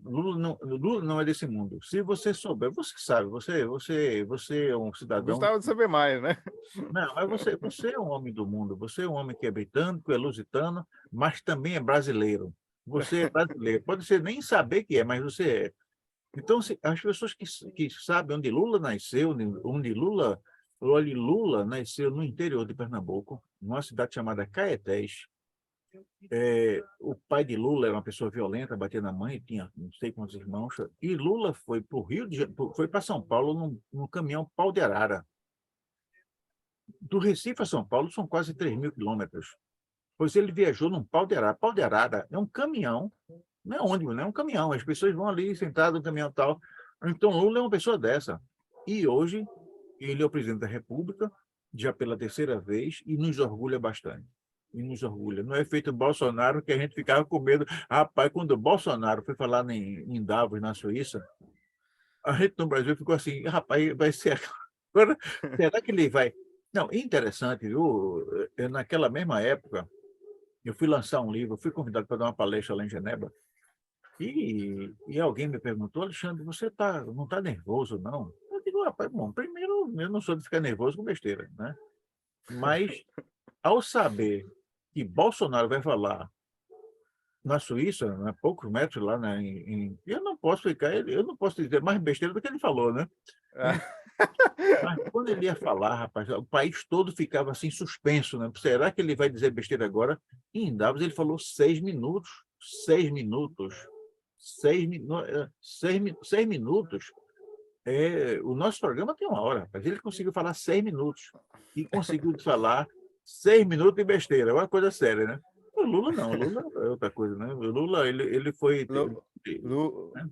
Lula não é desse mundo. Se você souber, você sabe, você é um cidadão... Gostava de saber mais, né? Não, mas você é um homem do mundo, você é um homem que é britânico, é lusitano, mas também é brasileiro. Você é brasileiro. Pode ser nem saber que é, mas você é. Então, as pessoas que sabem onde Lula nasceu, Lula nasceu no interior de Pernambuco, numa cidade chamada Caetés. O pai de Lula era uma pessoa violenta, batia na mãe, tinha não sei quantos irmãos, e Lula foi para o foi para São Paulo num caminhão pau de arara. Do Recife a São Paulo são quase 3.000 quilômetros. Pois ele viajou num pau de arara. Pau de arara é um caminhão, não é ônibus, não é um caminhão. As pessoas vão ali sentadas no caminhão e tal. Então, Lula é uma pessoa dessa. E hoje, ele é o presidente da República, já pela terceira vez, e nos orgulha bastante. E nos orgulha. Não é feito Bolsonaro que a gente ficava com medo. Rapaz, quando o Bolsonaro foi falar em Davos, na Suíça, a gente no Brasil ficou assim, rapaz, vai ser agora, será que ele vai... Não, interessante, viu? Naquela mesma época, eu fui lançar um livro, fui convidado para dar uma palestra lá em Genebra, e alguém me perguntou, Alexandre, você não está nervoso, não? Eu digo, rapaz, bom, primeiro, eu não sou de ficar nervoso com besteira, né? Mas, ao saber que Bolsonaro vai falar na Suíça, a poucos metros lá, né, eu não posso eu não posso dizer mais besteira do que ele falou, né? Mas quando ele ia falar, rapaz, o país todo ficava assim suspenso, né? Será que ele vai dizer besteira agora? E em Davos ele falou 6 minutos, 6 minutos, 6 minutos. O nosso programa tem 1 hora, rapaz. Ele conseguiu falar 6 minutos e conseguiu falar 6 minutos de besteira, é uma coisa séria, né? O Lula não, o Lula é outra coisa, né? O Lula, ele foi...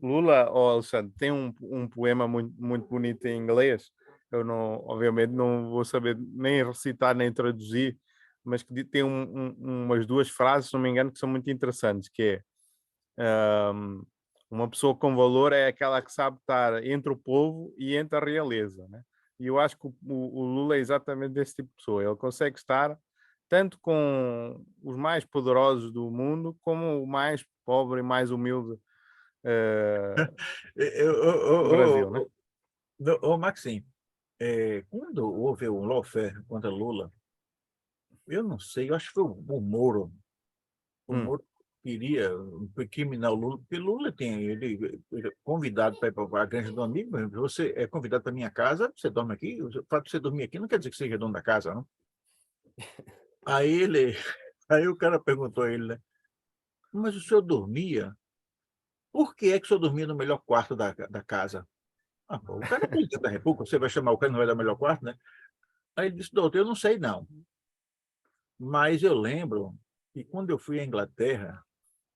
Lula, Alexandre, tem um poema muito, muito bonito em inglês. Eu não, obviamente, não vou saber nem recitar nem traduzir, mas que tem umas 2 frases, se não me engano, que são muito interessantes, que é uma pessoa com valor é aquela que sabe estar entre o povo e entre a realeza, né? E eu acho que o Lula é exatamente desse tipo de pessoa. Ele consegue estar tanto com os mais poderosos do mundo como o mais pobre e mais humilde do Brasil, né? Maxim, quando houve o lawfare contra Lula, eu não sei, eu acho que foi o Moro. O Moro queria criminar o Lula, porque Lula ele é convidado para ir para a granja do amigo, mas você é convidado para minha casa, você dorme aqui, o fato de você dormir aqui não quer dizer que seja dono da casa, não? Aí aí o cara perguntou a ele, né? Mas o senhor dormia? Por que é que o senhor dormia no melhor quarto da casa? Pô, o cara é presidente da República, você vai chamar o cara não vai dar o melhor quarto, né? Aí ele disse, doutor, eu não sei não, mas eu lembro que quando eu fui à Inglaterra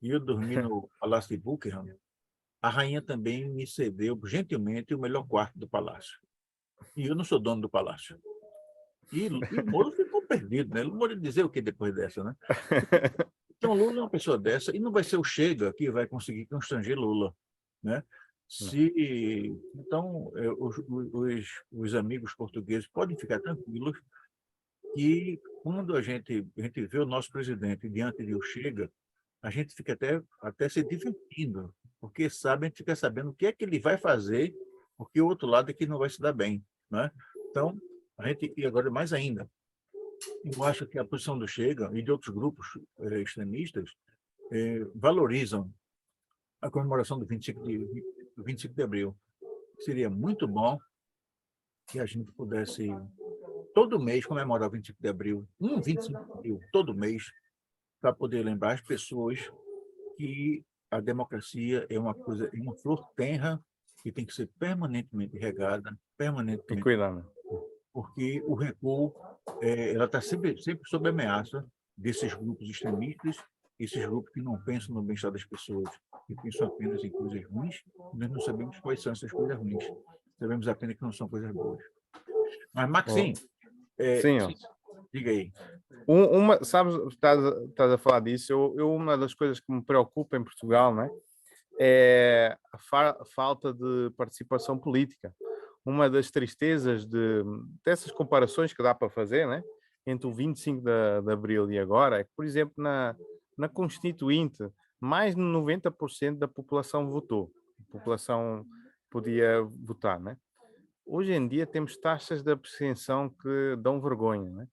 e eu dormi no Palácio de Buckingham, a rainha também me cedeu gentilmente o melhor quarto do palácio. E eu não sou dono do palácio. E o Moro ficou perdido, né? O Moro ia dizer o que depois dessa, né? Então, Lula é uma pessoa dessa, e não vai ser o Chega que vai conseguir constranger Lula, né? Então, os amigos portugueses podem ficar tranquilos que quando a gente vê o nosso presidente diante de o Chega, a gente fica até se divertindo, porque a gente fica sabendo o que é que ele vai fazer, porque o outro lado é que não vai se dar bem, né? Então, e agora mais ainda, eu acho que a posição do Chega e de outros grupos extremistas valorizam a comemoração do 25 de abril. Seria muito bom que a gente pudesse, todo mês, comemorar o 25 de abril, 25 de abril, todo mês, para poder lembrar as pessoas que a democracia é uma flor tenra que tem que ser permanentemente regada, E permanentemente, cuidado. porque o recuo ela está sempre sob ameaça desses grupos extremistas, esses grupos que não pensam no bem-estar das pessoas, que pensam apenas em coisas ruins. Nós não sabemos quais são essas coisas ruins, sabemos apenas que não são coisas boas. Mas, Maxim, Sim, ó. diga aí. Sabes, estás a falar disso, uma das coisas que me preocupa em Portugal, né, é a falta de participação política. Uma das tristezas dessas comparações que dá para fazer, né, entre o 25 de Abril e agora, é que, por exemplo, na Constituinte, mais de 90% da população votou. A população podia votar, né? Hoje em dia temos taxas de abstenção que dão vergonha, né?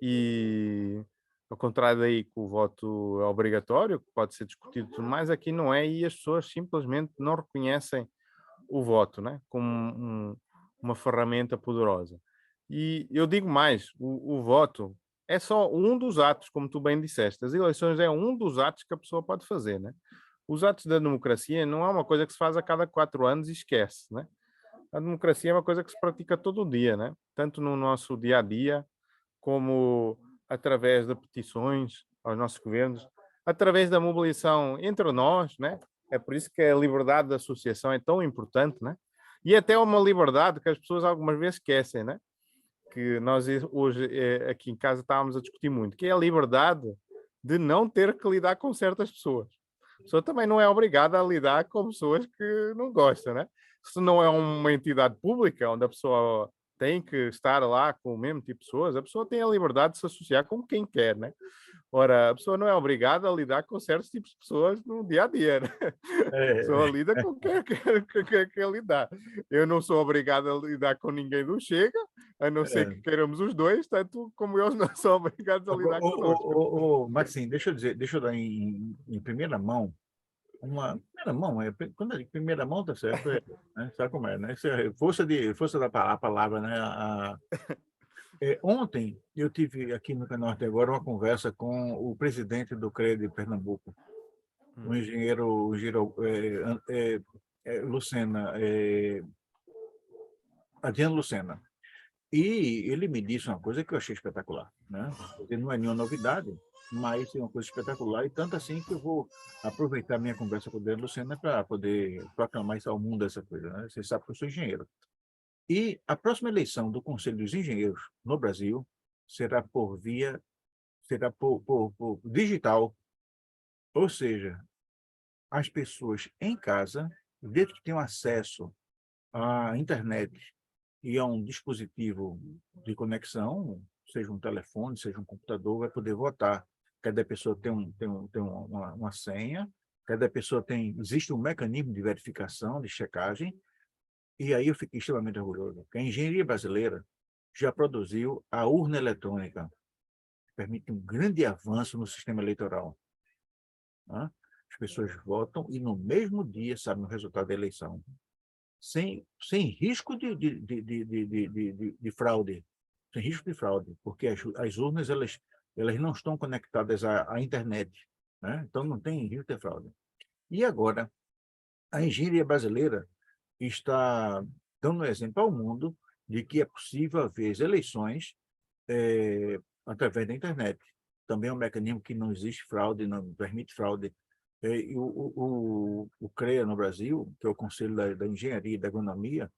E ao contrário daí que o voto é obrigatório, que pode ser discutido tudo mais, aqui não é, e as pessoas simplesmente não reconhecem o voto, né, como uma ferramenta poderosa. E eu digo mais, o voto é só um dos atos, como tu bem disseste, as eleições é um dos atos que a pessoa pode fazer, né? Os atos da democracia não é uma coisa que se faz a cada 4 anos e esquece, né? A democracia é uma coisa que se pratica todo dia, né? Tanto no nosso dia a dia, como através de petições aos nossos governos, através da mobilização entre nós, né? É por isso que a liberdade de associação é tão importante, né? E até uma liberdade que as pessoas algumas vezes esquecem, né? Que nós hoje aqui em casa estávamos a discutir muito, que é a liberdade de não ter que lidar com certas pessoas. A pessoa também não é obrigada a lidar com pessoas que não gosta, né? se não é uma entidade pública onde a pessoa tem que estar lá com o mesmo tipo de pessoas, a pessoa tem a liberdade de se associar com quem quer, né? Ora, a pessoa não é obrigada a lidar com certos tipos de pessoas no dia a dia, né? A pessoa lida com quem quer lidar. Eu não sou obrigado a lidar com ninguém do Chega, a não ser que queiramos os dois, tanto como eles não são obrigados a lidar conosco. Maxine, deixa eu dar em primeira mão, primeira mão, quando é de primeira mão, tá certo, né? Sabe como é, né? Isso é força da palavra, né? Ontem eu tive aqui no canal Arte Agora uma conversa com o presidente do CREA de Pernambuco, o engenheiro Lucena, Adriano Lucena. E ele me disse uma coisa que eu achei espetacular, né? Porque não é nenhuma novidade, mas é uma coisa espetacular, e tanto assim que eu vou aproveitar minha conversa com o Adriano Lucena para poder proclamar isso ao mundo, essa coisa, né? Você sabe que eu sou engenheiro. E a próxima eleição do Conselho dos Engenheiros no Brasil será por digital, ou seja, as pessoas em casa, desde que tenham acesso à internet e a um dispositivo de conexão, seja um telefone, seja um computador, vai poder votar. Cada pessoa tem uma senha, cada pessoa existe um mecanismo de verificação, de checagem, e aí eu fiquei extremamente orgulhoso, porque a engenharia brasileira já produziu a urna eletrônica, que permite um grande avanço no sistema eleitoral, né? As pessoas votam e no mesmo dia sabem o resultado da eleição, sem risco de fraude, sem risco de fraude, porque as urnas elas não estão conectadas à internet, né? Então não tem risco de fraude. E agora, a engenharia brasileira está dando um exemplo ao mundo de que é possível haver eleições através da internet. Também é um mecanismo que não existe fraude, não permite fraude. E o CREA no Brasil, que é o Conselho da Engenharia e da Agronomia,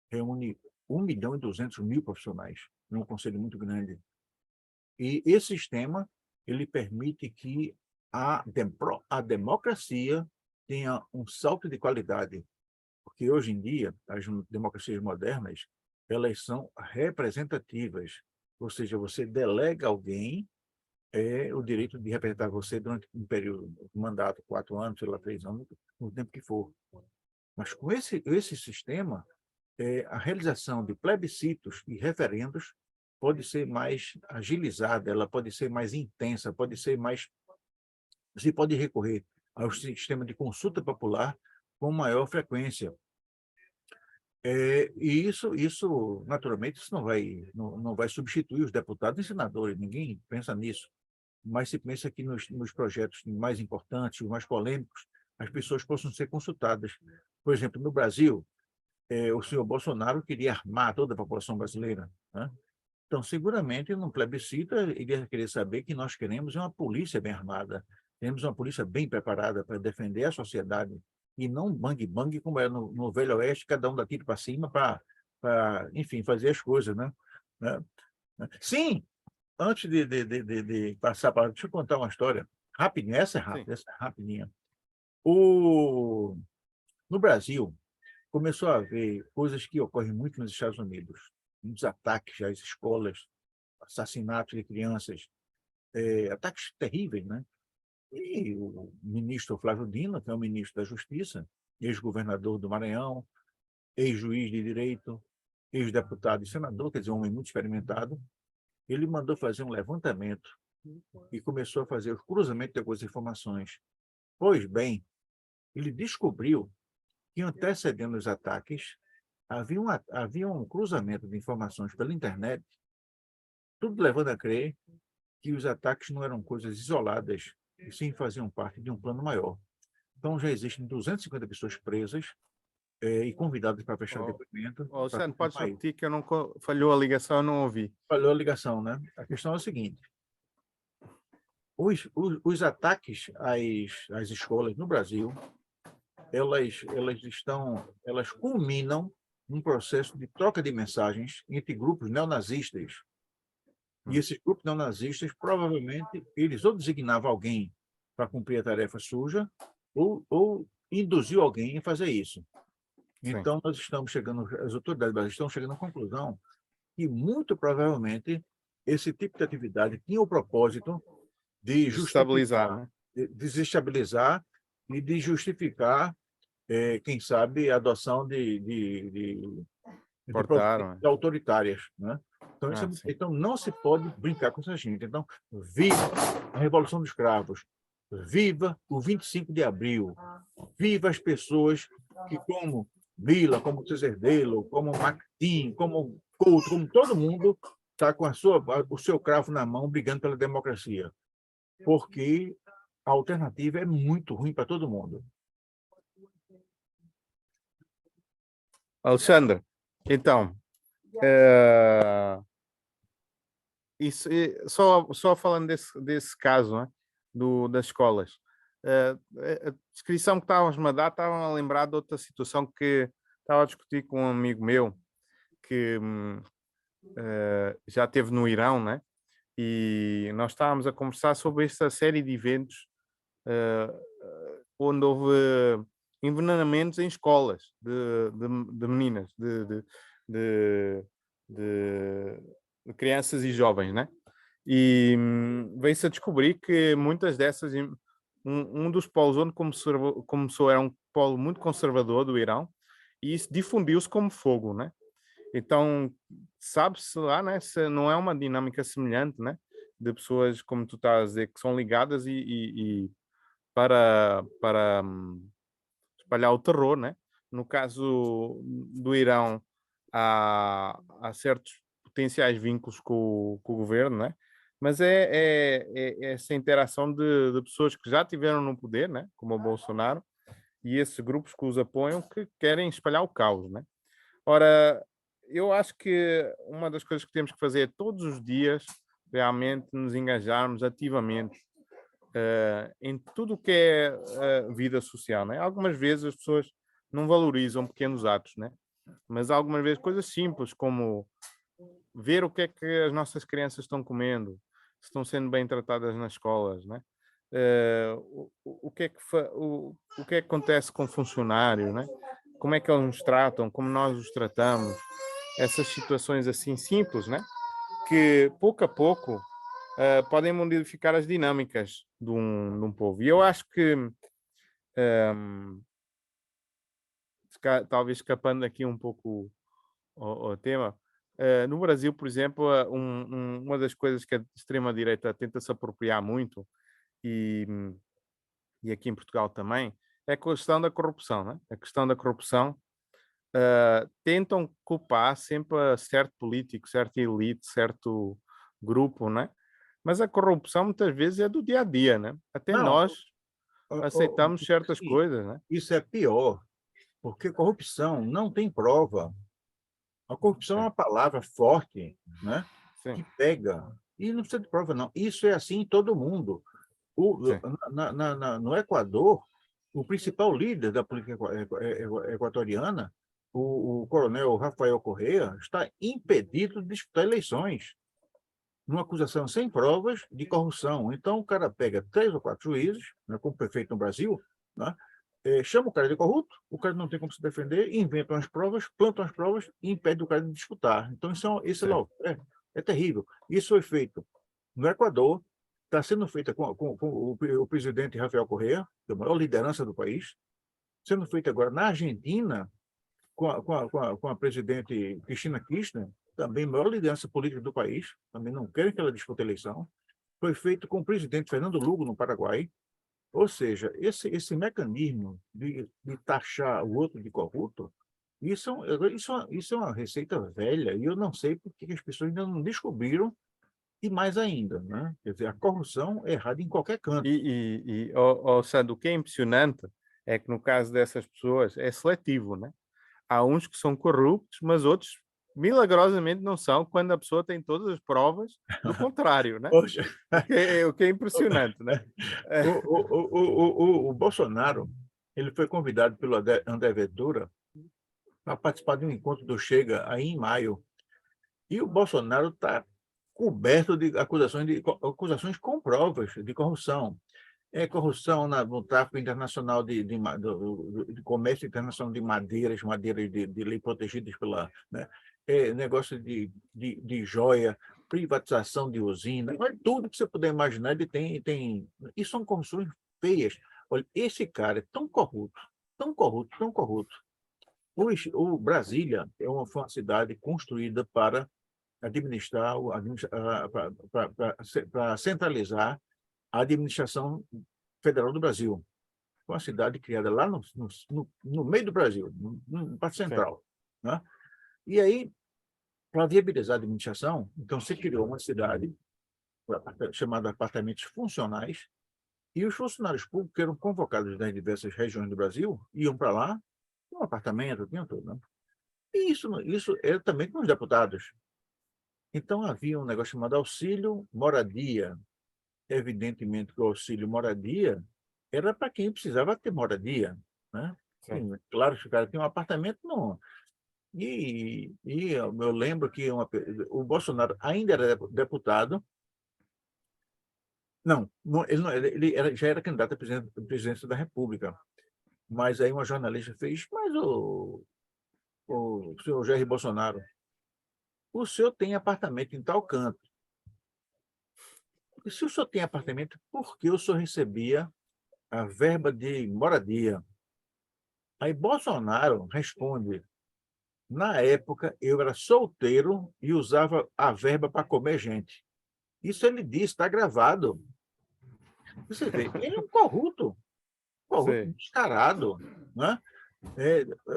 reúne 1.200.000 profissionais, é um conselho muito grande. E esse sistema ele permite que a democracia tenha um salto de qualidade, porque hoje em dia as democracias modernas elas são representativas, ou seja, você delega a alguém o direito de representar você durante um período, um mandato, 4 anos, sei lá, 3 anos, no tempo que for. Mas com esse sistema, a realização de plebiscitos e referendos pode ser mais agilizada, ela pode ser mais intensa, pode ser mais... Você pode recorrer ao sistema de consulta popular com maior frequência. E isso, naturalmente, isso não vai substituir os deputados e senadores, ninguém pensa nisso. Mas se pensa que nos projetos mais importantes, os mais polêmicos, as pessoas possam ser consultadas. Por exemplo, no Brasil, o senhor Bolsonaro queria armar toda a população brasileira, né? Então, seguramente, num plebiscito, ele ia querer saber que nós queremos uma polícia bem armada, queremos uma polícia bem preparada para defender a sociedade, e não bang-bang, como é no Velho Oeste, cada um dá tiro para cima para, enfim, fazer as coisas, né? Sim, antes de passar para... Deixa eu contar uma história rapidinho, essa é rápida, essa é rapidinha. No Brasil, começou a haver coisas que ocorrem muito nos Estados Unidos, muitos ataques às escolas, assassinatos de crianças, ataques terríveis, né? E o ministro Flávio Dino, que é o ministro da Justiça, ex-governador do Maranhão, ex-juiz de direito, ex-deputado e senador, quer dizer, um homem muito experimentado, ele mandou fazer um levantamento e começou a fazer o cruzamento de algumas informações. Pois bem, ele descobriu que antecedendo os ataques, havia um cruzamento de informações pela internet, tudo levando a crer que os ataques não eram coisas isoladas, e sim faziam parte de um plano maior. Então, já existem 250 pessoas presas e convidadas para prestar depoimento. Luciano, podes repetir que eu não falhou a ligação, eu não ouvi. Falhou a ligação, né? A questão é a seguinte: os ataques às escolas no Brasil, elas culminam num processo de troca de mensagens entre grupos neonazistas. E esses grupos neonazistas, provavelmente, eles ou designavam alguém para cumprir a tarefa suja, ou induziu alguém a fazer isso. Sim. Então, nós estamos chegando, as autoridades brasileiras estão chegando à conclusão que, muito provavelmente, esse tipo de atividade tinha o propósito de Estabilizar, justificar, né? de desestabilizar e de justificar, quem sabe, a adoção de Cortaram, providências autoritárias, né? Então, sim. então, não se pode brincar com essa gente. Então, viva a Revolução dos Cravos, viva o 25 de abril, viva as pessoas que, como Mila, como Cesardelo, como Martim, como Couto, como todo mundo, está com o seu cravo na mão, brigando pela democracia. Porque a alternativa é muito ruim para todo mundo. Alexandre, então, só falando desse caso, né, das escolas, a descrição que estávamos a dar, estava a lembrar de outra situação que estava a discutir com um amigo meu que já esteve no Irão, né? E nós estávamos a conversar sobre esta série de eventos onde houve envenenamentos em escolas de meninas, de crianças e jovens, né? E veio-se a descobrir que muitas dessas, um dos polos onde começou era um polo muito conservador do Irão, e isso difundiu-se como fogo, né? Então, sabe-se lá, né, se não é uma dinâmica semelhante, né, de pessoas, como tu estás a dizer, que são ligadas e para espalhar o terror, né? No caso do Irão, há certos potenciais vínculos com o governo, né? Mas é essa interação de pessoas que já tiveram no poder, né? Como o Bolsonaro, e esses grupos que os apoiam que querem espalhar o caos, né? Ora, eu acho que uma das coisas que temos que fazer todos os dias, realmente nos engajarmos ativamente em tudo o que é vida social, né? Algumas vezes as pessoas não valorizam pequenos atos, né? Mas algumas vezes coisas simples, como ver o que é que as nossas crianças estão comendo, se estão sendo bem tratadas nas escolas, né? O que é o que é que acontece com funcionários, né? Como é que eles nos tratam, como nós os tratamos, essas situações assim simples, né? Que pouco a pouco podem modificar as dinâmicas de um povo. E eu acho que, talvez escapando aqui um pouco ao tema, no Brasil, por exemplo, uma das coisas que a extrema-direita tenta se apropriar muito, e, e aqui em Portugal também, é a questão da corrupção, né? A questão da corrupção, tentam culpar sempre a certo político, certa elite, certo grupo, né? Mas a corrupção muitas vezes é do dia a dia, né? Até Não, nós aceitamos certas sim, coisas, né? isso é pior, porque corrupção não tem prova. A corrupção é Sim, uma palavra forte, né? sim, Que pega. E não precisa de prova, não. Isso é assim em todo mundo. sim, No Equador, o principal líder da política equatoriana, o coronel Rafael Correa, está impedido de disputar eleições, numa acusação sem provas de corrupção. Então, o cara pega 3 ou 4 juízes, né, como prefeito no Brasil, né, chama o cara de corrupto, o cara não tem como se defender, inventa umas provas, planta umas provas e impede o cara de disputar. Então, isso sim. é terrível. Isso foi feito no Equador, está sendo feito com o presidente Rafael Correa, que é a maior liderança do país, sendo feito agora na Argentina, com a presidente Cristina Kirchner, também maior liderança política do país, também não querem que ela dispute a eleição. Foi feito com o presidente Fernando Lugo, no Paraguai. Ou seja, esse mecanismo de taxar o outro de corrupto, isso é uma receita velha, e eu não sei por que as pessoas ainda não descobriram, e mais ainda, né? Quer dizer, a corrupção é errada em qualquer canto. Sandro, o que é impressionante é que no caso dessas pessoas é seletivo, né? Há uns que são corruptos, mas outros milagrosamente não são, quando a pessoa tem todas as provas do contrário, né? Poxa, O que é impressionante, né? o Bolsonaro, ele foi convidado pelo André Ventura para participar de um encontro do Chega aí em maio. E o Bolsonaro está coberto de acusações com provas de corrupção. corrupção no tráfico internacional de comércio internacional de madeiras de lei protegidas pela, né? Negócio de joia, privatização de usina, mas tudo que você puder imaginar, ele tem. E são corrupções feias. Olha, esse cara é tão corrupto, tão corrupto, tão corrupto. O Brasília foi uma cidade construída para administrar, para centralizar a administração federal do Brasil. Foi uma cidade criada lá no meio do Brasil, no Parque Central. Né? E aí, para viabilizar a administração, então se criou uma cidade chamada Apartamentos Funcionais, e os funcionários públicos que eram convocados das diversas regiões do Brasil iam para lá, tinham um apartamento, tinham tudo. Né? E isso era também com os deputados. Então, havia um negócio chamado auxílio moradia. Evidentemente que o auxílio moradia era para quem precisava ter moradia. Né? Sim, claro que o cara tinha um apartamento, não. E eu lembro que o Bolsonaro ainda era deputado. Não, já era candidato à presidência da República. Mas aí uma jornalista fez, mas o senhor Jair Bolsonaro, o senhor tem apartamento em tal canto. E se o senhor tem apartamento, por que o senhor recebia a verba de moradia? Aí Bolsonaro responde, na época eu era solteiro e usava a verba para comer gente. Isso ele disse, está gravado. Você vê, ele é um corrupto descarado. Né?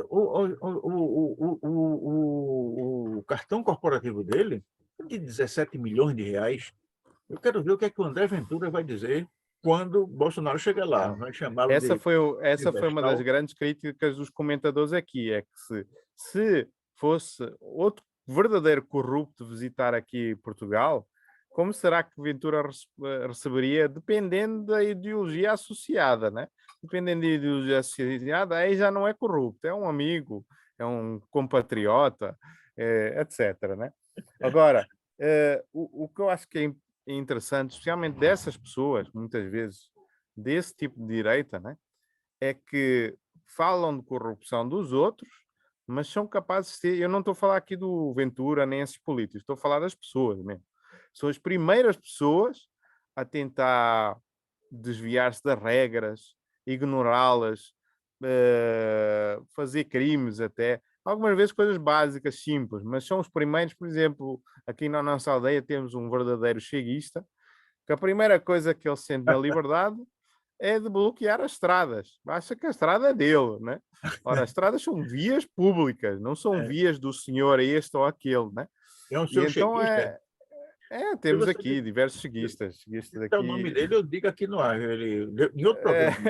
O cartão corporativo dele é de 17 milhões de reais. Eu quero ver o que é que o André Ventura vai dizer quando Bolsonaro chegar lá. Vai chamá-lo Essa de foi uma das vestal. grandes críticas dos comentadores aqui, é que se fosse outro verdadeiro corrupto visitar aqui Portugal, como será que Ventura receberia, dependendo da ideologia associada, né? Dependendo da ideologia associada, aí já não é corrupto, é um amigo, é um compatriota, etc, né? Agora, o que eu acho que é interessante, especialmente dessas pessoas, muitas vezes, desse tipo de direita, né? É que falam de corrupção dos outros, mas são capazes de ter... Eu não estou a falar aqui do Ventura nem esses políticos, estou a falar das pessoas mesmo. São as primeiras pessoas a tentar desviar-se das regras, ignorá-las, fazer crimes até. Algumas vezes coisas básicas, simples, mas são os primeiros. Por exemplo, aqui na nossa aldeia temos um verdadeiro cheguista, que a primeira coisa que ele sente na liberdade é de bloquear as estradas. Acha que a estrada é dele, né? Ora, as estradas são vias públicas, não são vias do senhor este ou aquele, né? É um E seu então cheguista. Se temos você aqui diversos cheguistas. Cheguistas disser o nome aqui. dele, eu digo aqui no ar. Em outro programa.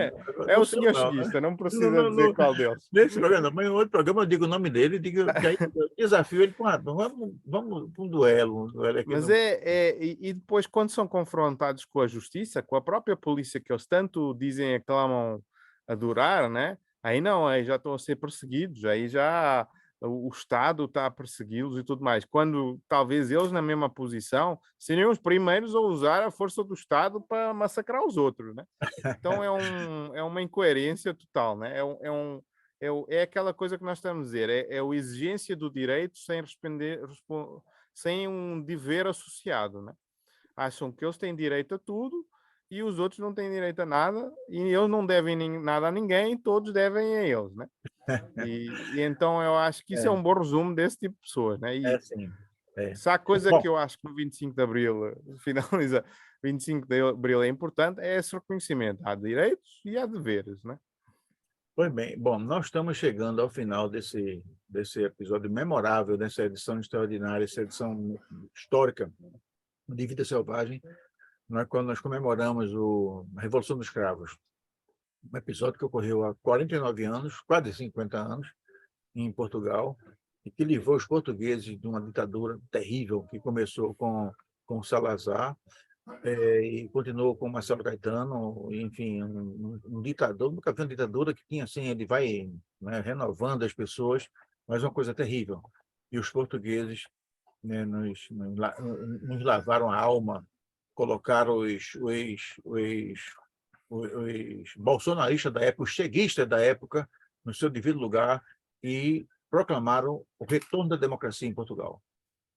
É No o seu senhor não, né? cheguista, não precisa dizer qual deles. Nesse programa, mas em outro programa eu digo o nome dele, digo que aí eu desafio ele para vamos para um duelo aqui Mas no. e depois, quando são confrontados com a justiça, com a própria polícia que eles tanto dizem, aclamam adorar, né? Aí não, aí já estão a ser perseguidos, aí já o Estado está a persegui-los e tudo mais. Quando talvez eles, na mesma posição, seriam os primeiros a usar a força do Estado para massacrar os outros, né? Então é uma incoerência total, né? É aquela coisa que nós estamos a dizer, é a exigência do direito sem sem um dever associado, né? Acham que eles têm direito a tudo e os outros não têm direito a nada e eles não devem nada a ninguém, todos devem a eles, né? E então eu acho que isso é um bom resumo desse tipo de pessoas, né? É E sim. É. se há coisa que Bom, eu acho que no 25 de Abril, finaliza, 25 de Abril é importante, é esse reconhecimento. Há direitos e há deveres, né? pois bem, bom, nós estamos chegando ao final desse episódio memorável, dessa edição extraordinária, essa edição histórica de Vida Selvagem, quando nós comemoramos a Revolução dos Cravos. Um episódio que ocorreu há 49 anos, quase 50 anos, em Portugal, e que livrou os portugueses de uma ditadura terrível que começou com Salazar e continuou com Marcelo Caetano, enfim, um ditador. Nunca vi uma ditadura que tinha assim, ele vai, né, renovando as pessoas, mas uma coisa terrível. E os portugueses, né, nos lavaram a alma, colocaram os bolsonaristas da época, os cheguistas da época, no seu devido lugar, e proclamaram o retorno da democracia em Portugal.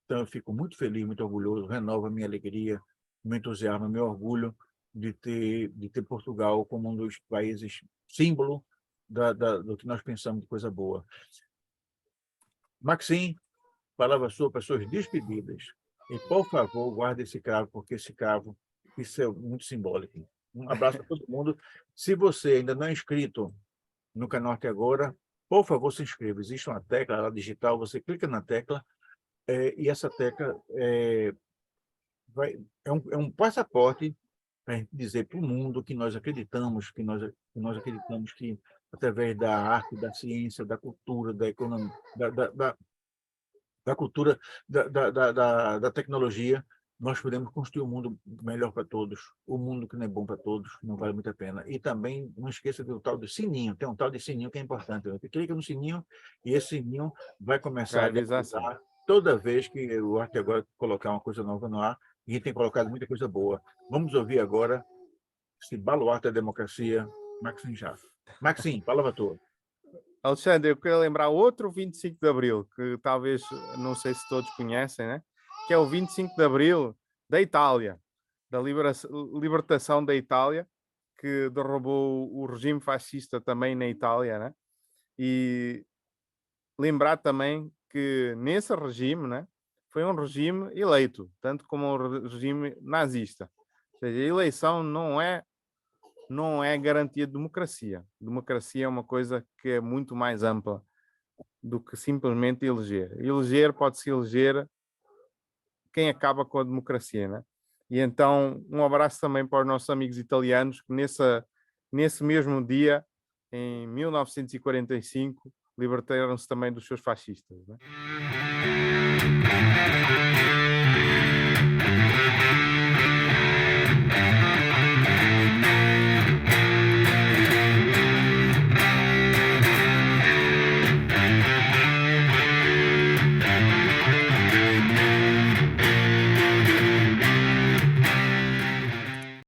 Então, eu fico muito feliz, muito orgulhoso, renovo a minha alegria, meu entusiasmo, meu orgulho de ter Portugal como um dos países símbolo do que nós pensamos de coisa boa. Maxim, palavra sua para suas despedidas. E, por favor, guarde esse cravo, porque esse cravo, isso é muito simbólico. Um abraço para todo mundo. Se você ainda não é inscrito no canal Arte Agora, por favor, se inscreva. Existe uma tecla lá digital, você clica na tecla, e essa tecla é um passaporte para dizer para o mundo que nós acreditamos, que nós acreditamos que, através da arte, da ciência, da cultura, da economia, da cultura, da tecnologia, nós podemos construir um mundo melhor para todos, um mundo que não é bom para todos, não vale muito a pena. E também não esqueça do tal do sininho, tem um tal de sininho que é importante. Você clica no sininho e esse sininho vai começar a avisar toda vez que o Arte Agora colocar uma coisa nova no ar, e a gente tem colocado muita coisa boa. Vamos ouvir agora esse baluarte da democracia, Maxim Jaffe. Maxim, palavra tua. Alexandre, eu queria lembrar outro 25 de Abril, que talvez, não sei se todos conhecem, né? Que é o 25 de Abril da Itália, da libertação da Itália, que derrubou o regime fascista também na Itália, né? E lembrar também que nesse regime, né, foi um regime eleito, tanto como o regime nazista. Ou seja, a eleição não é garantia de democracia. Democracia é uma coisa que é muito mais ampla do que simplesmente eleger. Eleger pode-se eleger quem acaba com a democracia, né? E então, um abraço também para os nossos amigos italianos que nesse mesmo dia, em 1945, libertaram-se também dos seus fascistas, né?